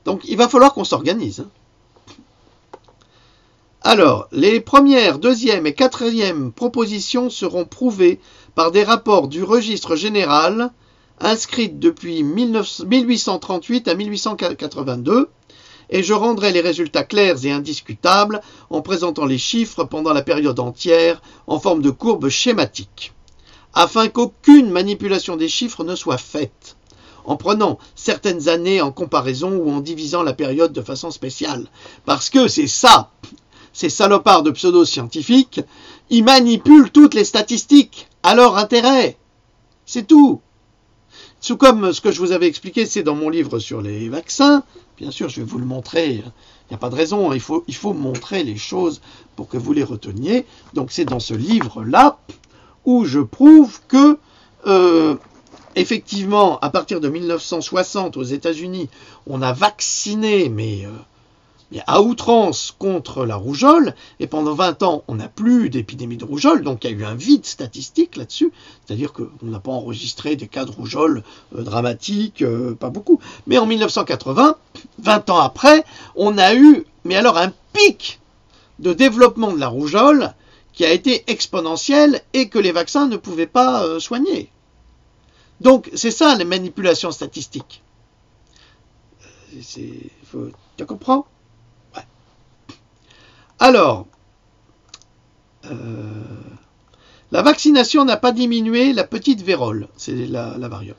Donc il va falloir qu'on s'organise. Hein. Alors, les premières, deuxième et quatrième propositions seront prouvées par des rapports du registre général inscrites depuis 1838 à 1882, et je rendrai les résultats clairs et indiscutables en présentant les chiffres pendant la période entière en forme de courbe schématique, afin qu'aucune manipulation des chiffres ne soit faite, en prenant certaines années en comparaison ou en divisant la période de façon spéciale. Parce que c'est ça, ces salopards de pseudo-scientifiques, ils manipulent toutes les statistiques à leur intérêt. C'est tout. Tout comme ce que je vous avais expliqué, c'est dans mon livre sur les vaccins. Bien sûr, je vais vous le montrer. Il n'y a pas de raison. Il faut montrer les choses pour que vous les reteniez. Donc c'est dans ce livre-là où je prouve que, effectivement, à partir de 1960 aux États-Unis, on a vacciné, mais à outrance contre la rougeole, et pendant 20 ans, on n'a plus d'épidémie de rougeole, donc il y a eu un vide statistique là-dessus, c'est-à-dire qu'on n'a pas enregistré des cas de rougeole dramatiques, pas beaucoup. Mais en 1980, 20 ans après, on a eu, mais alors un pic de développement de la rougeole qui a été exponentiel et que les vaccins ne pouvaient pas soigner. Donc c'est ça les manipulations statistiques. Tu comprends ? Alors, la vaccination n'a pas diminué la petite vérole, c'est la variole.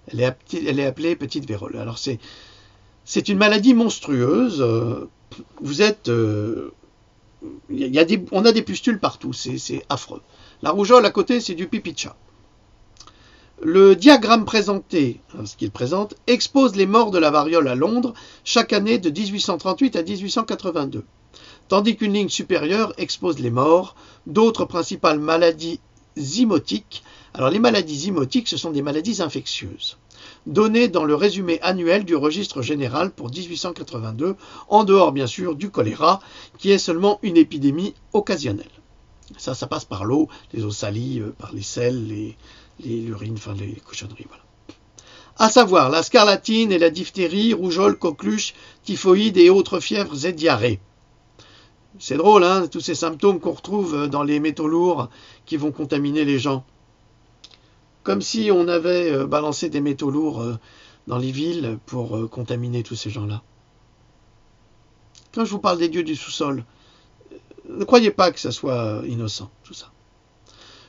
Elle est appelée petite vérole. Alors c'est une maladie monstrueuse. Vous êtes... on a des pustules partout, c'est affreux. La rougeole à côté, c'est du pipi de chat. Le diagramme présenté, ce qu'il présente, expose les morts de la variole à Londres chaque année de 1838 à 1882, tandis qu'une ligne supérieure expose les morts d'autres principales maladies zymotiques. Alors les maladies zymotiques, ce sont des maladies infectieuses, données dans le résumé annuel du registre général pour 1882, en dehors bien sûr du choléra, qui est seulement une épidémie occasionnelle. Ça passe par l'eau, les eaux salies, par les sels, l'urine, enfin les cochonneries, voilà. À savoir la scarlatine et la diphtérie, rougeole, coqueluche, typhoïde et autres fièvres et diarrhées. C'est drôle, hein, tous ces symptômes qu'on retrouve dans les métaux lourds qui vont contaminer les gens. Comme si on avait balancé des métaux lourds dans les villes pour contaminer tous ces gens-là. Quand je vous parle des dieux du sous-sol, ne croyez pas que ça soit innocent, tout ça.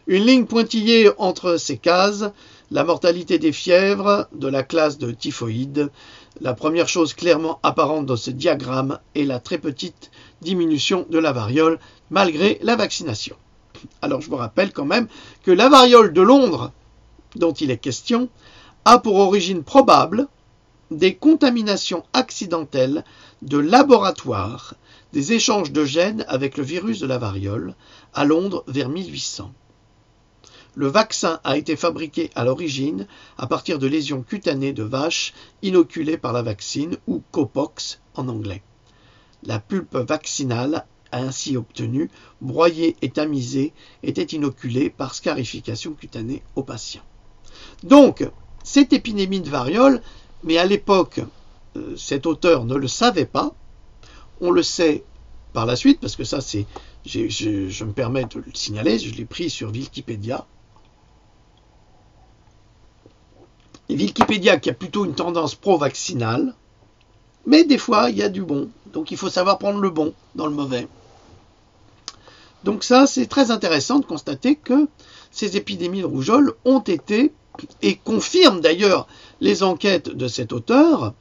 Une ligne pointillée entre ces cases, la mortalité des fièvres de la classe de typhoïde. La première chose clairement apparente dans ce diagramme est la très petite diminution de la variole malgré la vaccination. Alors je vous rappelle quand même que la variole de Londres, dont il est question, a pour origine probable des contaminations accidentelles de laboratoire, des échanges de gènes avec le virus de la variole à Londres vers 1800. Le vaccin a été fabriqué à l'origine à partir de lésions cutanées de vaches inoculées par la vaccine, ou cowpox en anglais. La pulpe vaccinale ainsi obtenue, broyée et tamisée, était inoculée par scarification cutanée aux patients. Donc, cette épidémie de variole, mais à l'époque, cet auteur ne le savait pas, on le sait par la suite, parce que ça, je me permets de le signaler, je l'ai pris sur Wikipédia. Et Wikipédia qui a plutôt une tendance pro-vaccinale, mais des fois, il y a du bon. Donc, il faut savoir prendre le bon dans le mauvais. Donc ça, c'est très intéressant de constater que ces épidémies de rougeole ont été, et confirment d'ailleurs les enquêtes de cet auteur,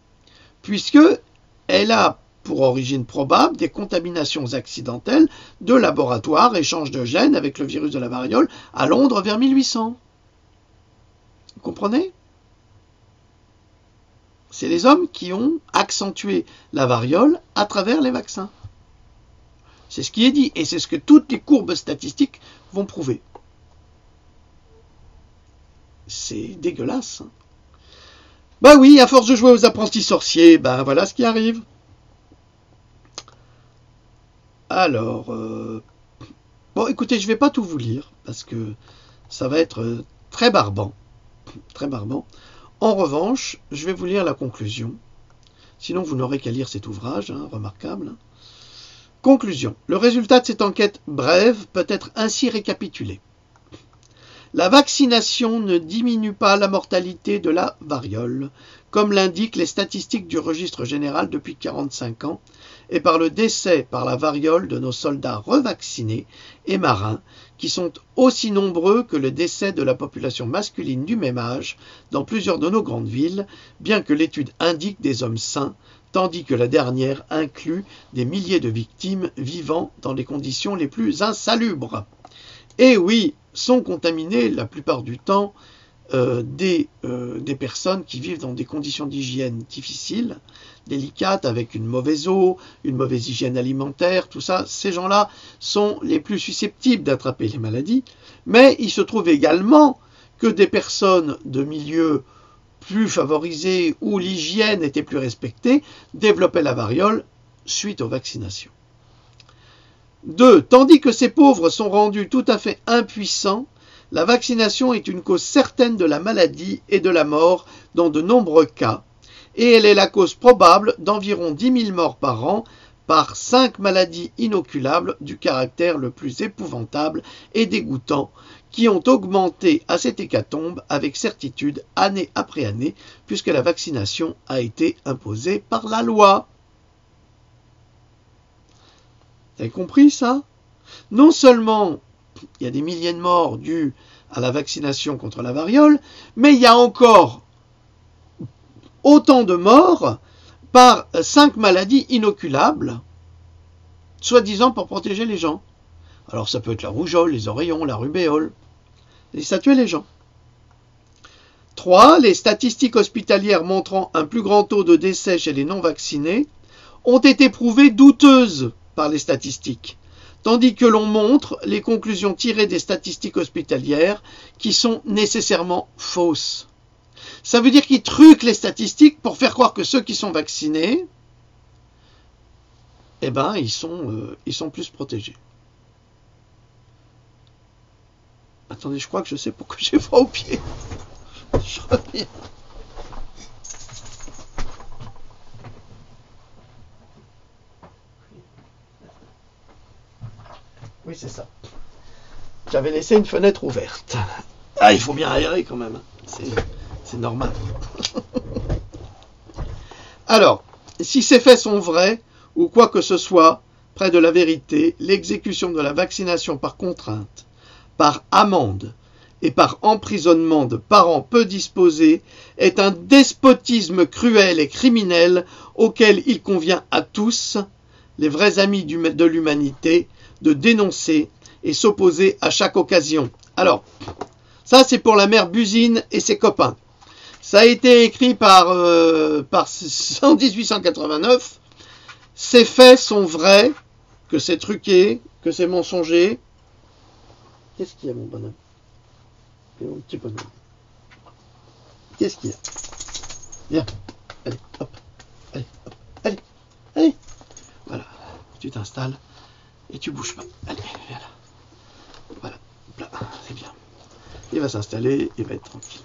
puisqu'elle a pour origine probable des contaminations accidentelles de laboratoire, échange de gènes avec le virus de la variole à Londres vers 1800. Vous comprenez ? C'est les hommes qui ont accentué la variole à travers les vaccins. C'est ce qui est dit, et c'est ce que toutes les courbes statistiques vont prouver. C'est dégueulasse. Ben oui, à force de jouer aux apprentis sorciers, ben voilà ce qui arrive. Alors, bon, écoutez, je ne vais pas tout vous lire, parce que ça va être très barbant. Très barbant. En revanche, je vais vous lire la conclusion. Sinon, vous n'aurez qu'à lire cet ouvrage, hein, remarquable. Conclusion. Le résultat de cette enquête brève peut être ainsi récapitulé. La vaccination ne diminue pas la mortalité de la variole, comme l'indiquent les statistiques du registre général depuis 45 ans, et par le décès par la variole de nos soldats revaccinés et marins, qui sont aussi nombreux que le décès de la population masculine du même âge dans plusieurs de nos grandes villes, bien que l'étude indique des hommes sains, tandis que la dernière inclut des milliers de victimes vivant dans les conditions les plus insalubres. Et oui, sont contaminés la plupart du temps des personnes qui vivent dans des conditions d'hygiène difficiles, délicates, avec une mauvaise eau, une mauvaise hygiène alimentaire, tout ça. Ces gens-là sont les plus susceptibles d'attraper les maladies, mais il se trouve également que des personnes de milieux plus favorisés où l'hygiène était plus respectée développaient la variole suite aux vaccinations. 2. Tandis que ces pauvres sont rendus tout à fait impuissants, la vaccination est une cause certaine de la maladie et de la mort dans de nombreux cas, et elle est la cause probable d'environ 10 000 morts par an par 5 maladies inoculables du caractère le plus épouvantable et dégoûtant, qui ont augmenté à cette hécatombe avec certitude année après année, puisque la vaccination a été imposée par la loi. Vous avez compris ça ? Non seulement il y a des milliers de morts dus à la vaccination contre la variole, mais il y a encore autant de morts par 5 maladies inoculables, soi-disant pour protéger les gens. Alors ça peut être la rougeole, les oreillons, la rubéole. Et ça tuait les gens. 3. Les statistiques hospitalières montrant un plus grand taux de décès chez les non-vaccinés ont été prouvées douteuses par les statistiques, tandis que l'on montre les conclusions tirées des statistiques hospitalières qui sont nécessairement fausses. Ça veut dire qu'ils truquent les statistiques pour faire croire que ceux qui sont vaccinés, eh ben, ils sont plus protégés. Attendez, je crois que je sais pourquoi j'ai froid aux pieds. Je reviens. Oui, c'est ça. J'avais laissé une fenêtre ouverte. Ah, il faut bien aérer quand même. C'est normal. Alors, si ces faits sont vrais, ou quoi que ce soit, près de la vérité, l'exécution de la vaccination par contrainte, par amende et par emprisonnement de parents peu disposés est un despotisme cruel et criminel auquel il convient à tous, les vrais amis de l'humanité, de dénoncer et s'opposer à chaque occasion. Alors, ça c'est pour la mère Buzine et ses copains. Ça a été écrit en 1889. Ces faits sont vrais, que c'est truqué, que c'est mensonger. Qu'est-ce qu'il y a, mon bonhomme? Mon petit bonhomme. Qu'est-ce qu'il y a? Viens. Allez, hop. Allez, hop. Allez. Allez. Voilà. Tu t'installes et tu bouges pas. Allez, viens là. Voilà. Là. C'est bien. Il va s'installer, il va être tranquille.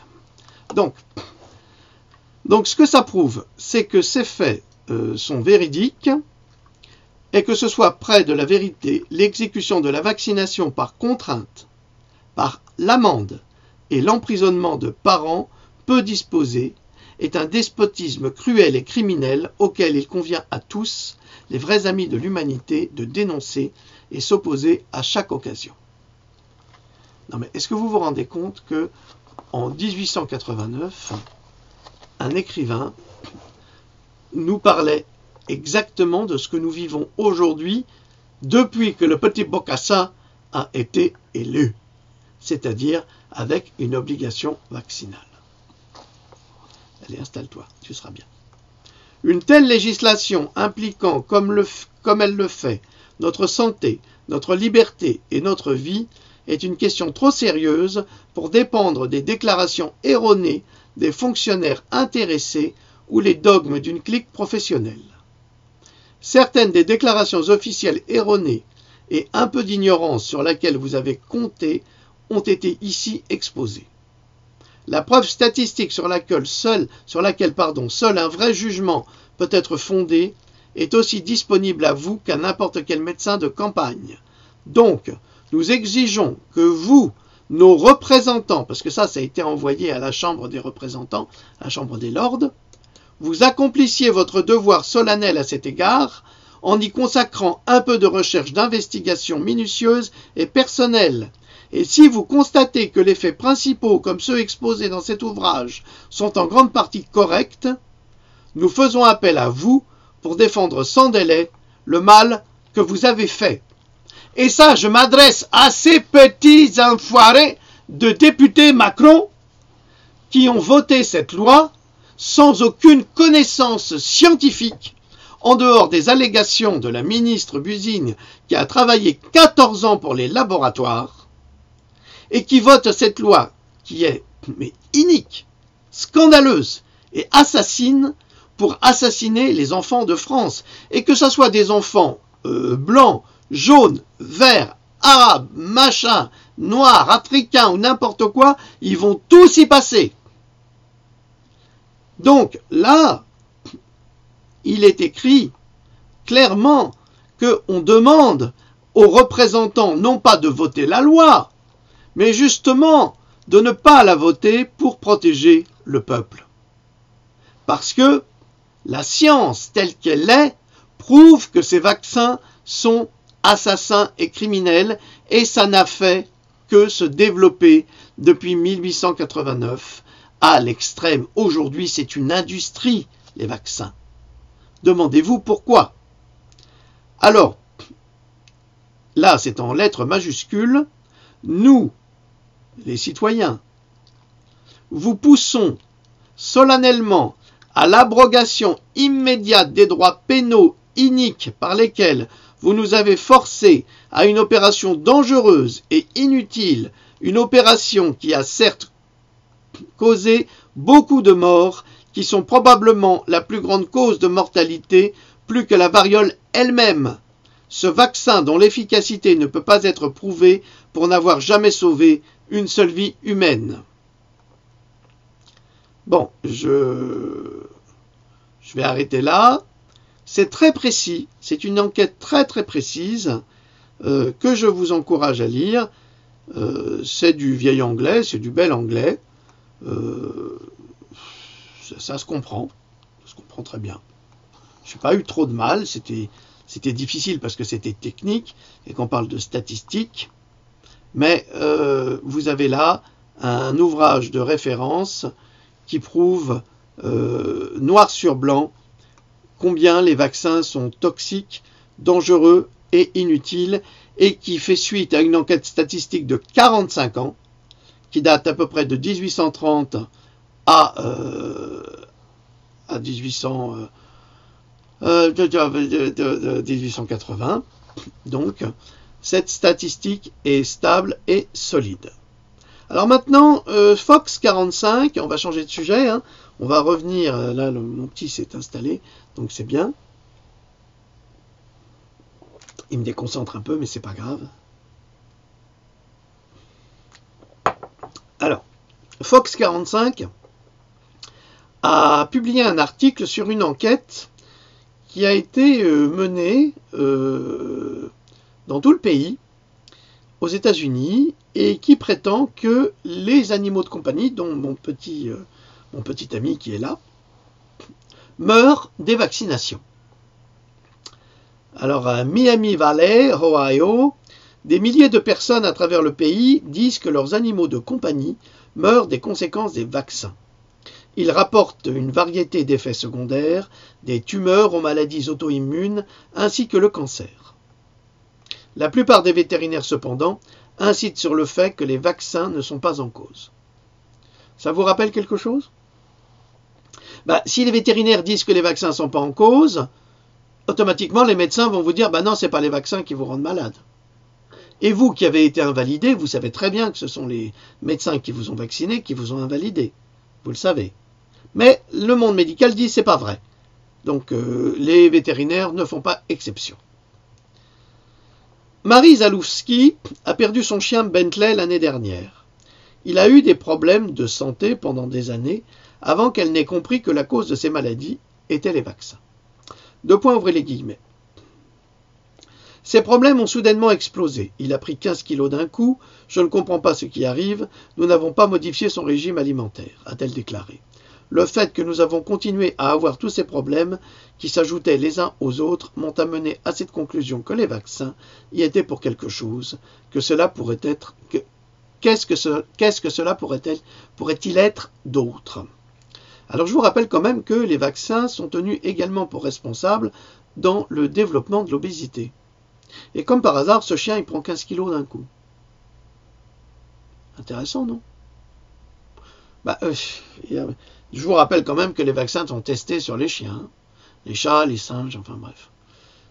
Donc ce que ça prouve, c'est que ces faits sont véridiques et que ce soit près de la vérité, l'exécution de la vaccination par contrainte, par l'amende et l'emprisonnement de parents peu disposés est un despotisme cruel et criminel auquel il convient à tous, les vrais amis de l'humanité, de dénoncer et s'opposer à chaque occasion. Non mais est-ce que vous vous rendez compte que en 1889, un écrivain nous parlait exactement de ce que nous vivons aujourd'hui depuis que le petit Bokassa a été élu, c'est-à-dire avec une obligation vaccinale. Allez, installe-toi, tu seras bien. Une telle législation impliquant, comme elle le fait, notre santé, notre liberté et notre vie est une question trop sérieuse pour dépendre des déclarations erronées des fonctionnaires intéressés ou les dogmes d'une clique professionnelle. Certaines des déclarations officielles erronées et un peu d'ignorance sur laquelle vous avez compté ont été ici exposées. La preuve statistique sur laquelle seul un vrai jugement peut être fondé est aussi disponible à vous qu'à n'importe quel médecin de campagne. Donc, nous exigeons que vous, nos représentants, parce que ça a été envoyé à la Chambre des représentants, à la Chambre des lords, vous accomplissiez votre devoir solennel à cet égard en y consacrant un peu de recherche d'investigation minutieuse et personnelle. Et si vous constatez que les faits principaux, comme ceux exposés dans cet ouvrage, sont en grande partie corrects, nous faisons appel à vous pour défendre sans délai le mal que vous avez fait. Et ça, je m'adresse à ces petits enfoirés de députés Macron qui ont voté cette loi sans aucune connaissance scientifique, en dehors des allégations de la ministre Buzine qui a travaillé 14 ans pour les laboratoires et qui vote cette loi qui est inique, scandaleuse et assassine pour assassiner les enfants de France. Et que ce soit des enfants blancs, jaunes, verts, arabes, machin, noirs, africains ou n'importe quoi, ils vont tous y passer. Donc là, il est écrit clairement qu'on demande aux représentants non pas de voter la loi, mais justement de ne pas la voter pour protéger le peuple. Parce que la science telle qu'elle est prouve que ces vaccins sont assassins et criminels, et ça n'a fait que se développer depuis 1889 à l'extrême. Aujourd'hui, c'est une industrie, les vaccins. Demandez-vous pourquoi. Alors, là, c'est en lettres majuscules. Nous, les citoyens, vous poussons solennellement à l'abrogation immédiate des droits pénaux iniques par lesquels vous nous avez forcés à une opération dangereuse et inutile, une opération qui a certes causé beaucoup de morts, qui sont probablement la plus grande cause de mortalité, plus que la variole elle-même. Ce vaccin dont l'efficacité ne peut pas être prouvée pour n'avoir jamais sauvé une seule vie humaine. Bon, je vais arrêter là. C'est très précis, c'est une enquête très très précise que je vous encourage à lire. C'est du vieil anglais, c'est du bel anglais. Ça se comprend très bien. Je n'ai pas eu trop de mal, c'était difficile parce que c'était technique et qu'on parle de statistiques. Mais vous avez là un ouvrage de référence qui prouve noir sur blanc combien les vaccins sont toxiques, dangereux et inutiles, et qui fait suite à une enquête statistique de 45 ans, qui date à peu près de 1830 à 1880. Donc, cette statistique est stable et solide. Alors maintenant, Fox 45, on va changer de sujet, hein. On va revenir, là mon petit s'est installé, donc c'est bien. Il me déconcentre un peu, mais c'est pas grave. Alors, Fox 45 a publié un article sur une enquête qui a été menée dans tout le pays, aux États-Unis, et qui prétend que les animaux de compagnie, dont mon petit ami qui est là, meurent des vaccinations. Alors à Miami Valley, Ohio, des milliers de personnes à travers le pays disent que leurs animaux de compagnie meurent des conséquences des vaccins. Ils rapportent une variété d'effets secondaires, des tumeurs aux maladies auto-immunes, ainsi que le cancer. La plupart des vétérinaires, cependant, incitent sur le fait que les vaccins ne sont pas en cause. Ça vous rappelle quelque chose ? Si les vétérinaires disent que les vaccins ne sont pas en cause, automatiquement les médecins vont vous dire non, ce n'est pas les vaccins qui vous rendent malade. Et vous qui avez été invalidé, vous savez très bien que ce sont les médecins qui vous ont vacciné qui vous ont invalidé. Vous le savez. Mais le monde médical dit que ce n'est pas vrai. Donc les vétérinaires ne font pas exception. Marie Zalewski a perdu son chien Bentley l'année dernière. Il a eu des problèmes de santé pendant des années avant qu'elle n'ait compris que la cause de ces maladies était les vaccins. Ouvrez les guillemets. Ces problèmes ont soudainement explosé. Il a pris 15 kilos d'un coup. Je ne comprends pas ce qui arrive. Nous n'avons pas modifié son régime alimentaire, a-t-elle déclaré. Le fait que nous avons continué à avoir tous ces problèmes qui s'ajoutaient les uns aux autres m'ont amené à cette conclusion que les vaccins y étaient pour quelque chose, que cela pourrait être... Qu'est-ce que cela pourrait-il être d'autre ? Alors je vous rappelle quand même que les vaccins sont tenus également pour responsables dans le développement de l'obésité. Et comme par hasard, ce chien il prend 15 kilos d'un coup. Intéressant, non ? Je vous rappelle quand même que les vaccins sont testés sur les chiens, les chats, les singes, enfin bref.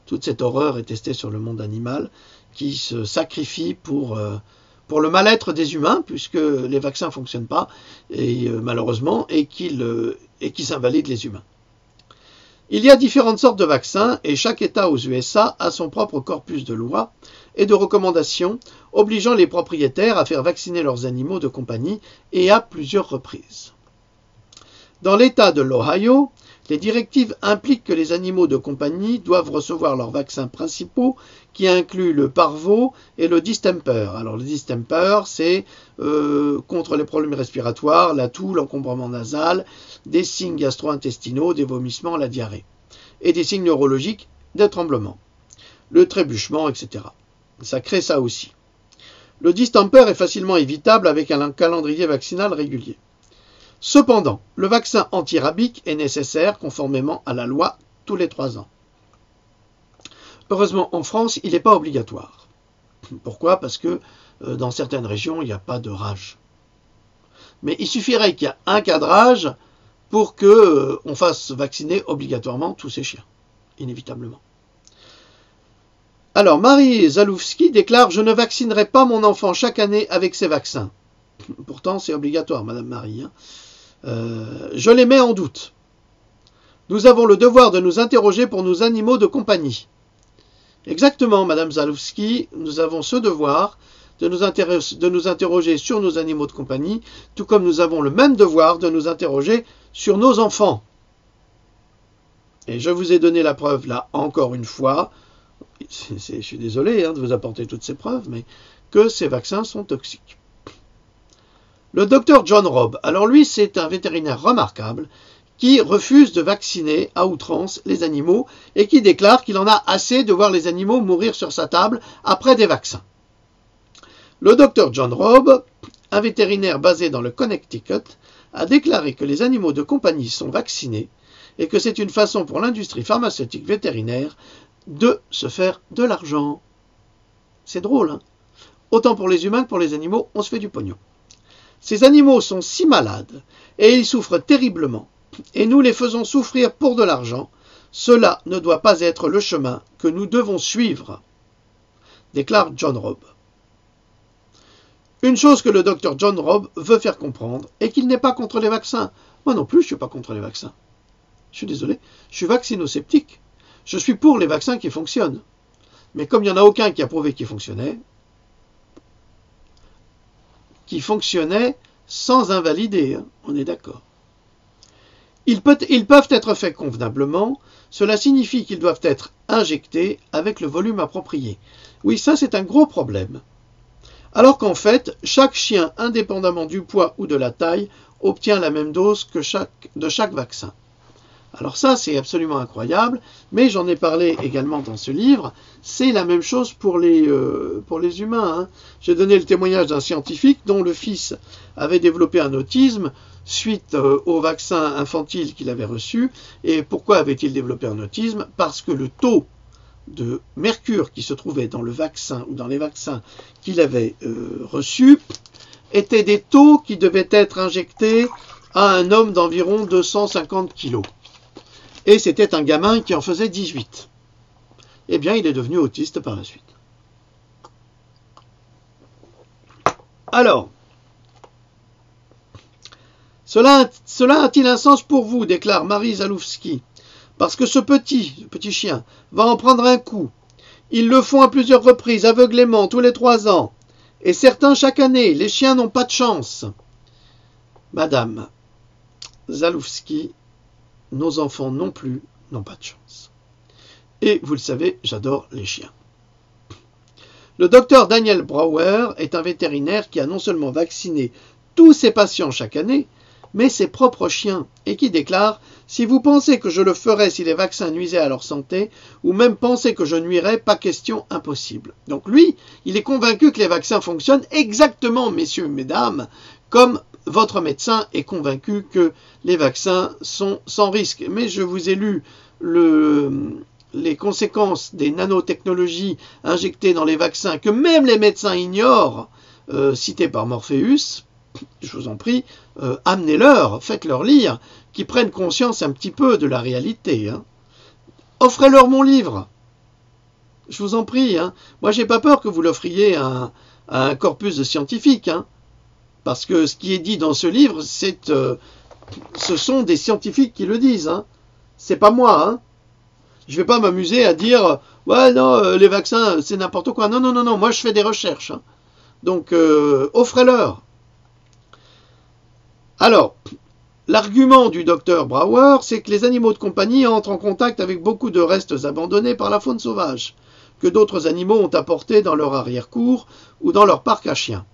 Toute cette horreur est testée sur le monde animal qui se sacrifie pour le mal-être des humains, puisque les vaccins ne fonctionnent pas, et malheureusement, et qui s'invalident les humains. Il y a différentes sortes de vaccins, et chaque État aux USA a son propre corpus de lois et de recommandations obligeant les propriétaires à faire vacciner leurs animaux de compagnie et à plusieurs reprises. Dans l'État de l'Ohio, les directives impliquent que les animaux de compagnie doivent recevoir leurs vaccins principaux qui incluent le parvo et le distemper. Alors le distemper, c'est contre les problèmes respiratoires, la toux, l'encombrement nasal, des signes gastro-intestinaux, des vomissements, la diarrhée, et des signes neurologiques, des tremblements, le trébuchement, etc. Ça crée ça aussi. Le distemper est facilement évitable avec un calendrier vaccinal régulier. Cependant, le vaccin antirabique est nécessaire conformément à la loi tous les 3 ans. Heureusement, en France, il n'est pas obligatoire. Pourquoi? Parce que dans certaines régions, il n'y a pas de rage. Mais il suffirait qu'il y ait un cas de rage pour qu'on fasse vacciner obligatoirement tous ces chiens, inévitablement. Alors, Marie Zalewski déclare « Je ne vaccinerai pas mon enfant chaque année avec ces vaccins. » Pourtant, c'est obligatoire, Madame Marie. Je les mets en doute. Nous avons le devoir de nous interroger pour nos animaux de compagnie. Exactement, Madame Zalewski, nous avons ce devoir de nous interroger sur nos animaux de compagnie, tout comme nous avons le même devoir de nous interroger sur nos enfants. Et je vous ai donné la preuve là encore une fois, je suis désolé de vous apporter toutes ces preuves, mais que ces vaccins sont toxiques. Le docteur John Robb, alors lui c'est un vétérinaire remarquable qui refuse de vacciner à outrance les animaux et qui déclare qu'il en a assez de voir les animaux mourir sur sa table après des vaccins. Le docteur John Robb, un vétérinaire basé dans le Connecticut, a déclaré que les animaux de compagnie sont vaccinés et que c'est une façon pour l'industrie pharmaceutique vétérinaire de se faire de l'argent. C'est drôle, hein? Autant pour les humains que pour les animaux, on se fait du pognon. Ces animaux sont si malades et ils souffrent terriblement et nous les faisons souffrir pour de l'argent. Cela ne doit pas être le chemin que nous devons suivre, déclare John Robb. Une chose que le docteur John Robb veut faire comprendre est qu'il n'est pas contre les vaccins. Moi non plus, je ne suis pas contre les vaccins. Je suis désolé, je suis vaccino-sceptique. Je suis pour les vaccins qui fonctionnent. Mais comme il n'y en a aucun qui a prouvé qu'il fonctionnait sans invalider, on est d'accord. Ils peuvent être faits convenablement, cela signifie qu'ils doivent être injectés avec le volume approprié. Oui, ça c'est un gros problème. Alors qu'en fait, chaque chien, indépendamment du poids ou de la taille, obtient la même dose de chaque vaccin. Alors ça, c'est absolument incroyable, mais j'en ai parlé également dans ce livre, c'est la même chose pour les humains. J'ai donné le témoignage d'un scientifique dont le fils avait développé un autisme suite au vaccin infantile qu'il avait reçu. Et pourquoi avait-il développé un autisme? Parce que le taux de mercure qui se trouvait dans le vaccin ou dans les vaccins qu'il avait reçus étaient des taux qui devaient être injectés à un homme d'environ 250 kg. Et c'était un gamin qui en faisait 18. Eh bien, il est devenu autiste par la suite. Alors, cela a-t-il un sens pour vous, déclare Marie Zalewski, parce que ce petit chien va en prendre un coup. Ils le font à plusieurs reprises, aveuglément, tous les 3 ans. Et certains chaque année. Les chiens n'ont pas de chance. Madame Zalewski, nos enfants non plus n'ont pas de chance. Et vous le savez, j'adore les chiens. Le docteur Daniel Brouwer est un vétérinaire qui a non seulement vacciné tous ses patients chaque année, mais ses propres chiens, et qui déclare « Si vous pensez que je le ferais si les vaccins nuisaient à leur santé, ou même pensez que je nuirais, pas question, impossible. » Donc lui, il est convaincu que les vaccins fonctionnent exactement, messieurs, mesdames, comme votre médecin est convaincu que les vaccins sont sans risque. Mais je vous ai lu les conséquences des nanotechnologies injectées dans les vaccins que même les médecins ignorent, cités par Morpheus. Je vous en prie, amenez-leur, faites-leur lire, qu'ils prennent conscience un petit peu de la réalité. Offrez-leur mon livre. Je vous en prie. Moi, j'ai pas peur que vous l'offriez à un corpus de scientifiques. Parce que ce qui est dit dans ce livre, ce sont des scientifiques qui le disent. C'est pas moi. Je vais pas m'amuser à dire « Ouais, non, les vaccins, c'est n'importe quoi. » Non, non, non, non, moi je fais des recherches. Donc, offrez-leur. Alors, l'argument du docteur Brouwer, c'est que les animaux de compagnie entrent en contact avec beaucoup de restes abandonnés par la faune sauvage, que d'autres animaux ont apportés dans leur arrière-cour ou dans leur parc à chiens.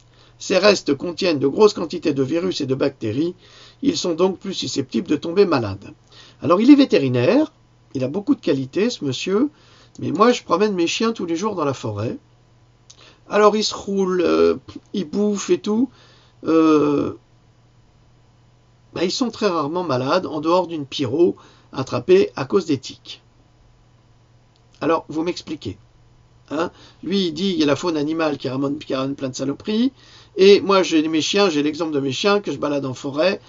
Ces restes contiennent de grosses quantités de virus et de bactéries, ils sont donc plus susceptibles de tomber malades. Alors il est vétérinaire, il a beaucoup de qualités ce monsieur, mais moi je promène mes chiens tous les jours dans la forêt. Alors il se roule, il bouffe et tout. ben, ils sont très rarement malades, en dehors d'une pyro attrapée à cause des tiques. Alors, vous m'expliquez. Hein, lui, il dit il y a la faune animale qui ramène plein de saloperies, et moi, j'ai l'exemple de mes chiens que je balade en forêt,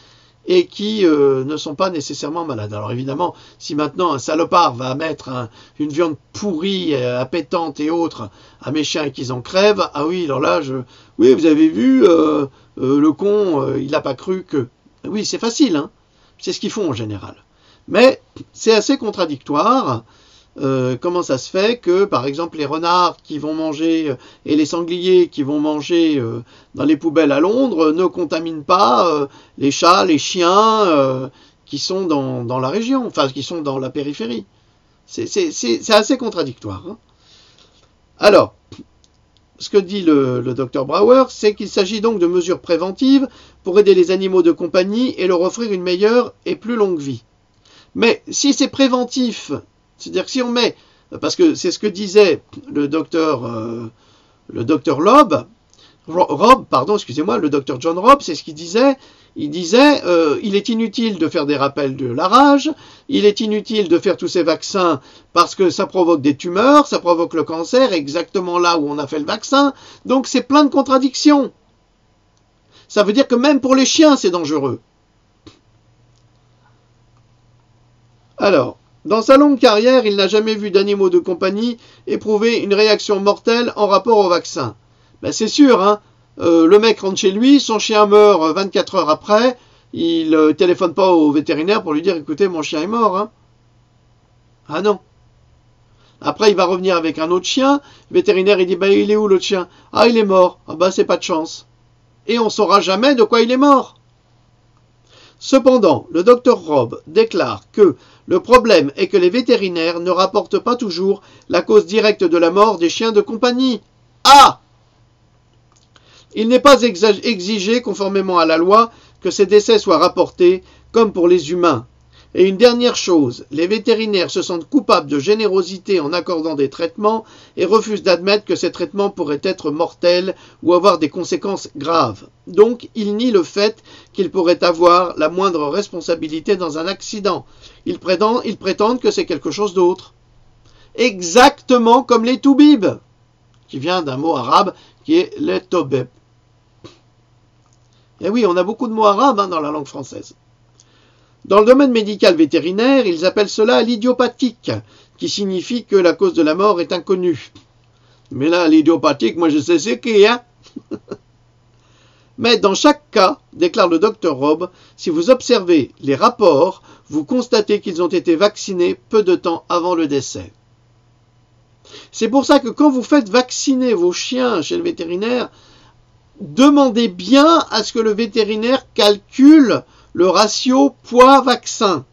et qui ne sont pas nécessairement malades. Alors évidemment, si maintenant un salopard va mettre une viande pourrie, appétante et autres à mes chiens et qu'ils en crèvent, ah oui, alors là, oui, vous avez vu, le con, il n'a pas cru que... Oui, c'est facile, hein, c'est ce qu'ils font en général. Mais c'est assez contradictoire. Comment ça se fait que, par exemple, les renards qui vont manger et les sangliers qui vont manger dans les poubelles à Londres ne contaminent pas les chats, les chiens qui sont dans la région, enfin qui sont dans la périphérie. C'est assez contradictoire. Hein. Alors, ce que dit le docteur Brouwer, c'est qu'il s'agit donc de mesures préventives pour aider les animaux de compagnie et leur offrir une meilleure et plus longue vie. Mais si c'est préventif, c'est-à-dire que si on met, parce que c'est ce que disait le docteur John Robb, c'est ce qu'il disait. Il disait, il est inutile de faire des rappels de la rage, il est inutile de faire tous ces vaccins parce que ça provoque des tumeurs, ça provoque le cancer, exactement là où on a fait le vaccin. Donc c'est plein de contradictions. Ça veut dire que même pour les chiens, c'est dangereux. Alors, dans sa longue carrière, il n'a jamais vu d'animaux de compagnie éprouver une réaction mortelle en rapport au vaccin. Ben c'est sûr, hein, le mec rentre chez lui, son chien meurt 24 heures après, il téléphone pas au vétérinaire pour lui dire « Écoutez, mon chien est mort. Hein. » Ah non. Après, il va revenir avec un autre chien, le vétérinaire il dit ben, « Il est où l'autre chien ?»« Ah, il est mort. »« Ah ben, c'est pas de chance. » Et on saura jamais de quoi il est mort. Cependant, le docteur Robb déclare que le problème est que les vétérinaires ne rapportent pas toujours la cause directe de la mort des chiens de compagnie. Ah ! Il n'est pas exigé, conformément à la loi, que ces décès soient rapportés, comme pour les humains. Et une dernière chose, les vétérinaires se sentent coupables de générosité en accordant des traitements et refusent d'admettre que ces traitements pourraient être mortels ou avoir des conséquences graves. Donc, ils nient le fait qu'ils pourraient avoir la moindre responsabilité dans un accident. Ils prétendent que c'est quelque chose d'autre. Exactement comme les toubibs, qui vient d'un mot arabe qui est les tobeb. Et oui, on a beaucoup de mots arabes dans la langue française. Dans le domaine médical vétérinaire, ils appellent cela l'idiopathique, qui signifie que la cause de la mort est inconnue. Mais là, l'idiopathique, moi je sais c'est qui, hein. Mais dans chaque cas, déclare le docteur Robb, si vous observez les rapports, vous constatez qu'ils ont été vaccinés peu de temps avant le décès. C'est pour ça que quand vous faites vacciner vos chiens chez le vétérinaire, demandez bien à ce que le vétérinaire calcule le ratio poids-vaccin.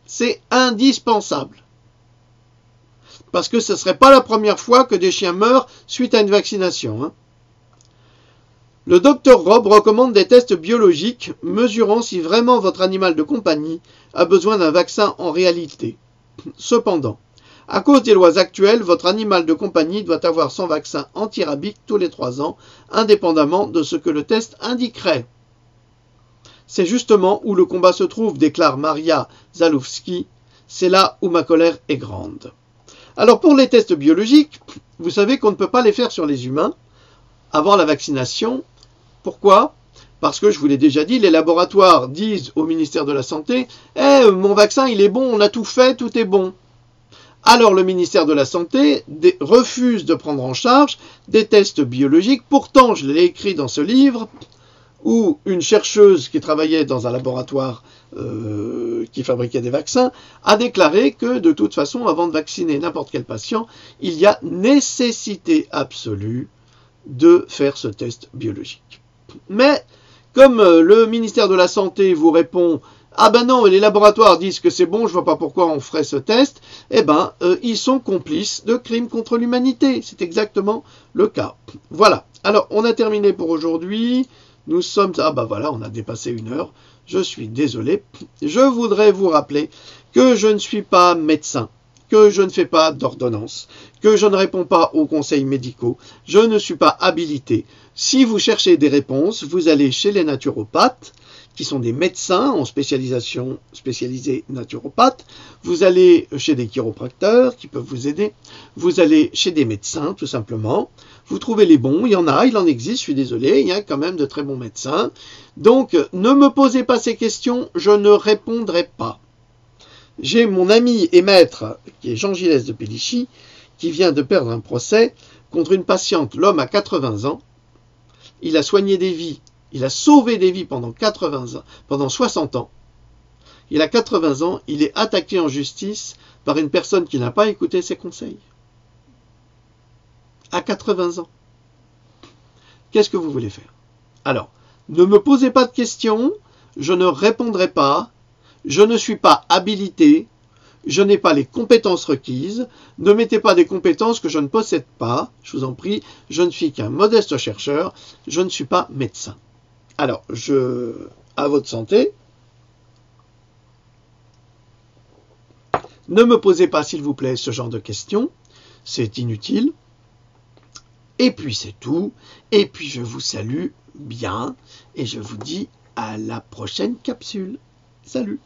C'est indispensable. Parce que ce ne serait pas la première fois que des chiens meurent suite à une vaccination. Hein. Le docteur Robb recommande des tests biologiques mesurant si vraiment votre animal de compagnie a besoin d'un vaccin en réalité. Cependant, à cause des lois actuelles, votre animal de compagnie doit avoir son vaccin antirabique tous les 3 ans, indépendamment de ce que le test indiquerait. C'est justement où le combat se trouve, déclare Maria Zalewski. C'est là où ma colère est grande. Alors pour les tests biologiques, vous savez qu'on ne peut pas les faire sur les humains avant la vaccination. Pourquoi ? Parce que, je vous l'ai déjà dit, les laboratoires disent au ministère de la Santé « mon vaccin il est bon, on a tout fait, tout est bon ». Alors le ministère de la Santé refuse de prendre en charge des tests biologiques. Pourtant, je l'ai écrit dans ce livre, où une chercheuse qui travaillait dans un laboratoire qui fabriquait des vaccins a déclaré que de toute façon, avant de vacciner n'importe quel patient, il y a nécessité absolue de faire ce test biologique. Mais comme le ministère de la Santé vous répond « Ah ben non, les laboratoires disent que c'est bon, je vois pas pourquoi on ferait ce test », eh ben, ils sont complices de crimes contre l'humanité. C'est exactement le cas. Voilà. Alors, on a terminé pour aujourd'hui. Nous sommes... Ah ben voilà, on a dépassé 1 heure. Je suis désolé. Je voudrais vous rappeler que je ne suis pas médecin, que je ne fais pas d'ordonnance, que je ne réponds pas aux conseils médicaux, je ne suis pas habilité. Si vous cherchez des réponses, vous allez chez les naturopathes, qui sont des médecins en spécialisés naturopathes. Vous allez chez des chiropracteurs qui peuvent vous aider. Vous allez chez des médecins, tout simplement. Vous trouvez les bons. Il en existe, je suis désolé. Il y a quand même de très bons médecins. Donc, ne me posez pas ces questions, je ne répondrai pas. J'ai mon ami et maître, qui est Jean Gilles de Pélichy, qui vient de perdre un procès contre une patiente. L'homme a 80 ans. Il a soigné des vies. Il a sauvé des vies pendant 80 ans, pendant 60 ans. Il a 80 ans, il est attaqué en justice par une personne qui n'a pas écouté ses conseils. À 80 ans. Qu'est-ce que vous voulez faire? Alors, ne me posez pas de questions, je ne répondrai pas, je ne suis pas habilité, je n'ai pas les compétences requises, ne mettez pas des compétences que je ne possède pas, je vous en prie, je ne suis qu'un modeste chercheur, je ne suis pas médecin. Alors, à votre santé, ne me posez pas, s'il vous plaît, ce genre de questions, c'est inutile. Et puis c'est tout, et puis je vous salue bien, et je vous dis à la prochaine capsule. Salut!